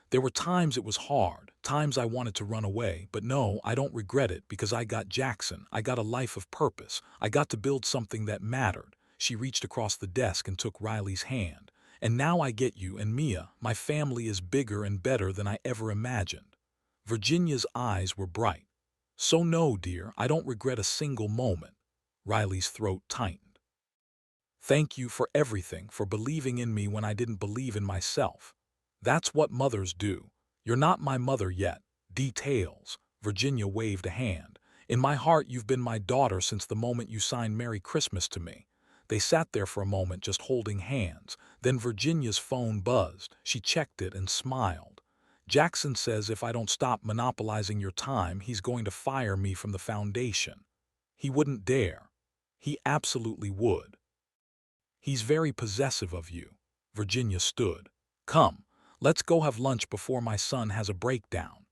"There were times it was hard, times I wanted to run away, but no, I don't regret it because I got Jackson, I got a life of purpose, I got to build something that mattered." She reached across the desk and took Riley's hand. "And now I get you and Mia, my family is bigger and better than I ever imagined." Virginia's eyes were bright. "So no, dear, I don't regret a single moment." Riley's throat tightened. "Thank you for everything, for believing in me when I didn't believe in myself. That's what mothers do. You're not my mother yet. Details." Virginia waved a hand. "In my heart, you've been my daughter since the moment you signed Merry Christmas to me." They sat there for a moment just holding hands. Then Virginia's phone buzzed. She checked it and smiled. "Jackson says if I don't stop monopolizing your time, he's going to fire me from the foundation." "He wouldn't dare." "He absolutely would. He's very possessive of you." Virginia stood. "Come, let's go have lunch before my son has a breakdown."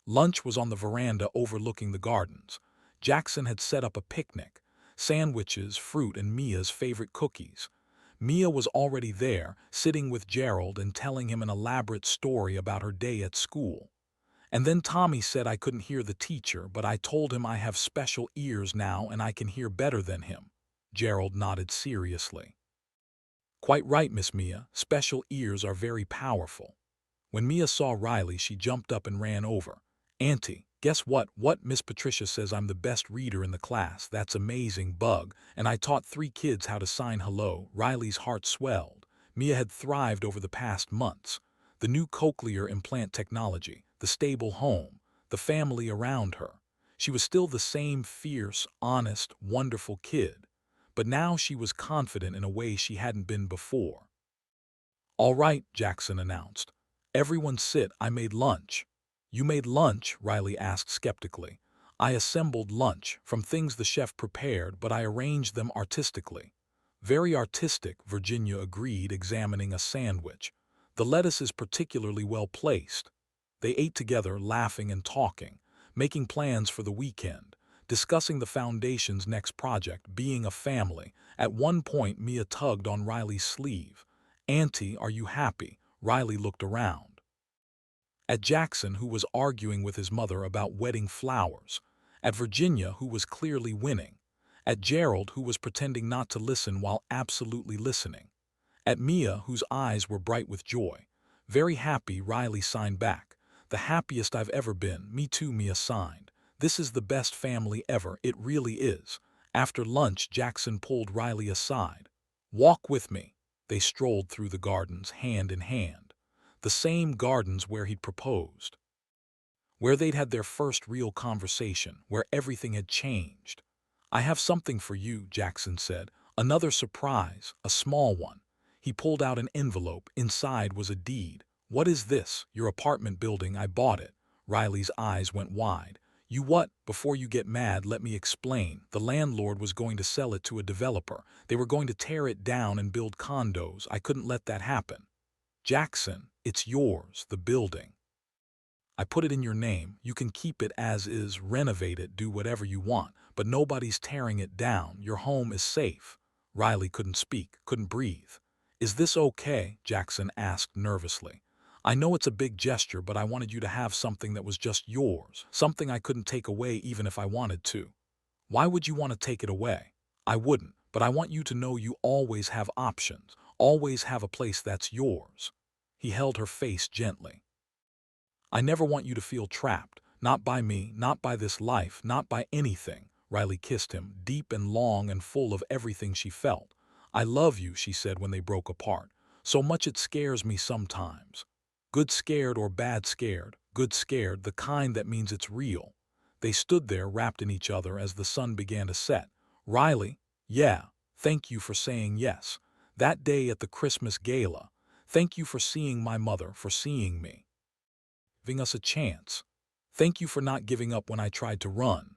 Lunch was on the veranda overlooking the gardens. Jackson had set up a picnic. Sandwiches, fruit, and Mia's favorite cookies. Mia was already there, sitting with Gerald and telling him an elaborate story about her day at school. "And then Tommy said I couldn't hear the teacher, but I told him I have special ears now and I can hear better than him." Gerald nodded seriously. "Quite right, Miss Mia. Special ears are very powerful." When Mia saw Riley, she jumped up and ran over. "Auntie, guess what? What? Miss Patricia says I'm the best reader in the class. That's amazing, Bug. And I taught 3 kids how to sign hello." Riley's heart swelled. Mia had thrived over the past months. The new cochlear implant technology, the stable home, the family around her. She was still the same fierce, honest, wonderful kid. But now she was confident in a way she hadn't been before. "All right," Jackson announced. "Everyone sit, I made lunch." "You made lunch?" Riley asked skeptically. "I assembled lunch, from things the chef prepared, but I arranged them artistically." "Very artistic," Virginia agreed, examining a sandwich. "The lettuce is particularly well placed." They ate together, laughing and talking, making plans for the weekend, discussing the foundation's next project, being a family. At one point, Mia tugged on Riley's sleeve. "Auntie, are you happy?" Riley looked around. At Jackson, who was arguing with his mother about wedding flowers. At Virginia, who was clearly winning. At Gerald, who was pretending not to listen while absolutely listening. At Mia, whose eyes were bright with joy. "Very happy," Riley signed back. "The happiest I've ever been." "Me too," Mia signed. "This is the best family ever, it really is." After lunch, Jackson pulled Riley aside. "Walk with me." They strolled through the gardens, hand in hand. The same gardens where he'd proposed. where they'd had their first real conversation, where everything had changed. "I have something for you," Jackson said. "Another surprise, a small one." He pulled out an envelope. Inside was a deed. "What is this?" "Your apartment building. I bought it." Riley's eyes went wide. "You what?" "Before you get mad, let me explain. The landlord was going to sell it to a developer. They were going to tear it down and build condos. I couldn't let that happen." "Jackson, it's yours, the building. I put it in your name. You can keep it as is, renovate it, do whatever you want, but nobody's tearing it down. Your home is safe." Riley couldn't speak, couldn't breathe. "Is this okay?" Jackson asked nervously. "I know it's a big gesture, but I wanted you to have something that was just yours, something I couldn't take away even if I wanted to." "Why would you want to take it away?" "I wouldn't, but I want you to know you always have options, always have a place that's yours." He held her face gently. "I never want you to feel trapped, not by me, not by this life, not by anything." Riley kissed him, deep and long and full of everything she felt. "I love you," she said when they broke apart. "So much it scares me sometimes." Good scared or bad scared, good scared, the kind that means it's real. They stood there wrapped in each other as the sun began to set. "Riley, yeah, thank you for saying yes. That day at the Christmas gala. Thank you for seeing my mother, for seeing me. Giving us a chance. Thank you for not giving up when I tried to run.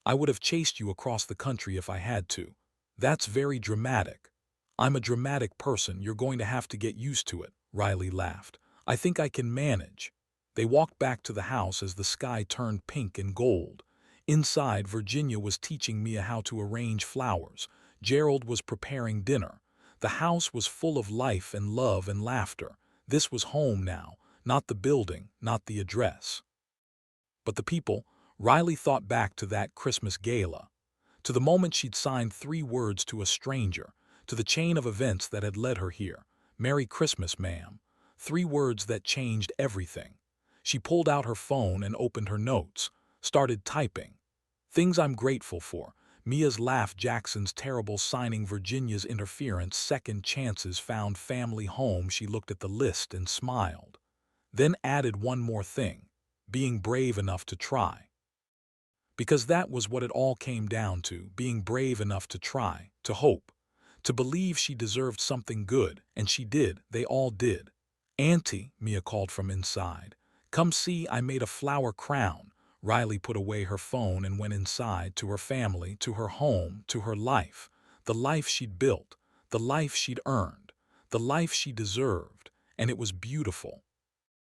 I would have chased you across the country if I had to." "That's very dramatic." "I'm a dramatic person. You're going to have to get used to it." Riley laughed. "I think I can manage." They walked back to the house as the sky turned pink and gold. Inside, Virginia was teaching Mia how to arrange flowers. Gerald was preparing dinner. The house was full of life and love and laughter. This was home now, not the building, not the address. But the people. Riley thought back to that Christmas gala, to the moment she'd signed 3 words to a stranger, to the chain of events that had led her here. "Merry Christmas, ma'am." 3 words that changed everything. She pulled out her phone and opened her notes, started typing. "Things I'm grateful for." Mia's laugh, Jackson's terrible signing, Virginia's interference, second chances, found family, home. She looked at the list and smiled. Then added one more thing: being brave enough to try. Because that was what it all came down to, being brave enough to try, to hope, to believe she deserved something good, and she did, they all did. "Auntie," Mia called from inside. "Come see, I made a flower crown." Riley put away her phone and went inside, to her family, to her home, to her life. The life she'd built, the life she'd earned, the life she deserved, and it was beautiful.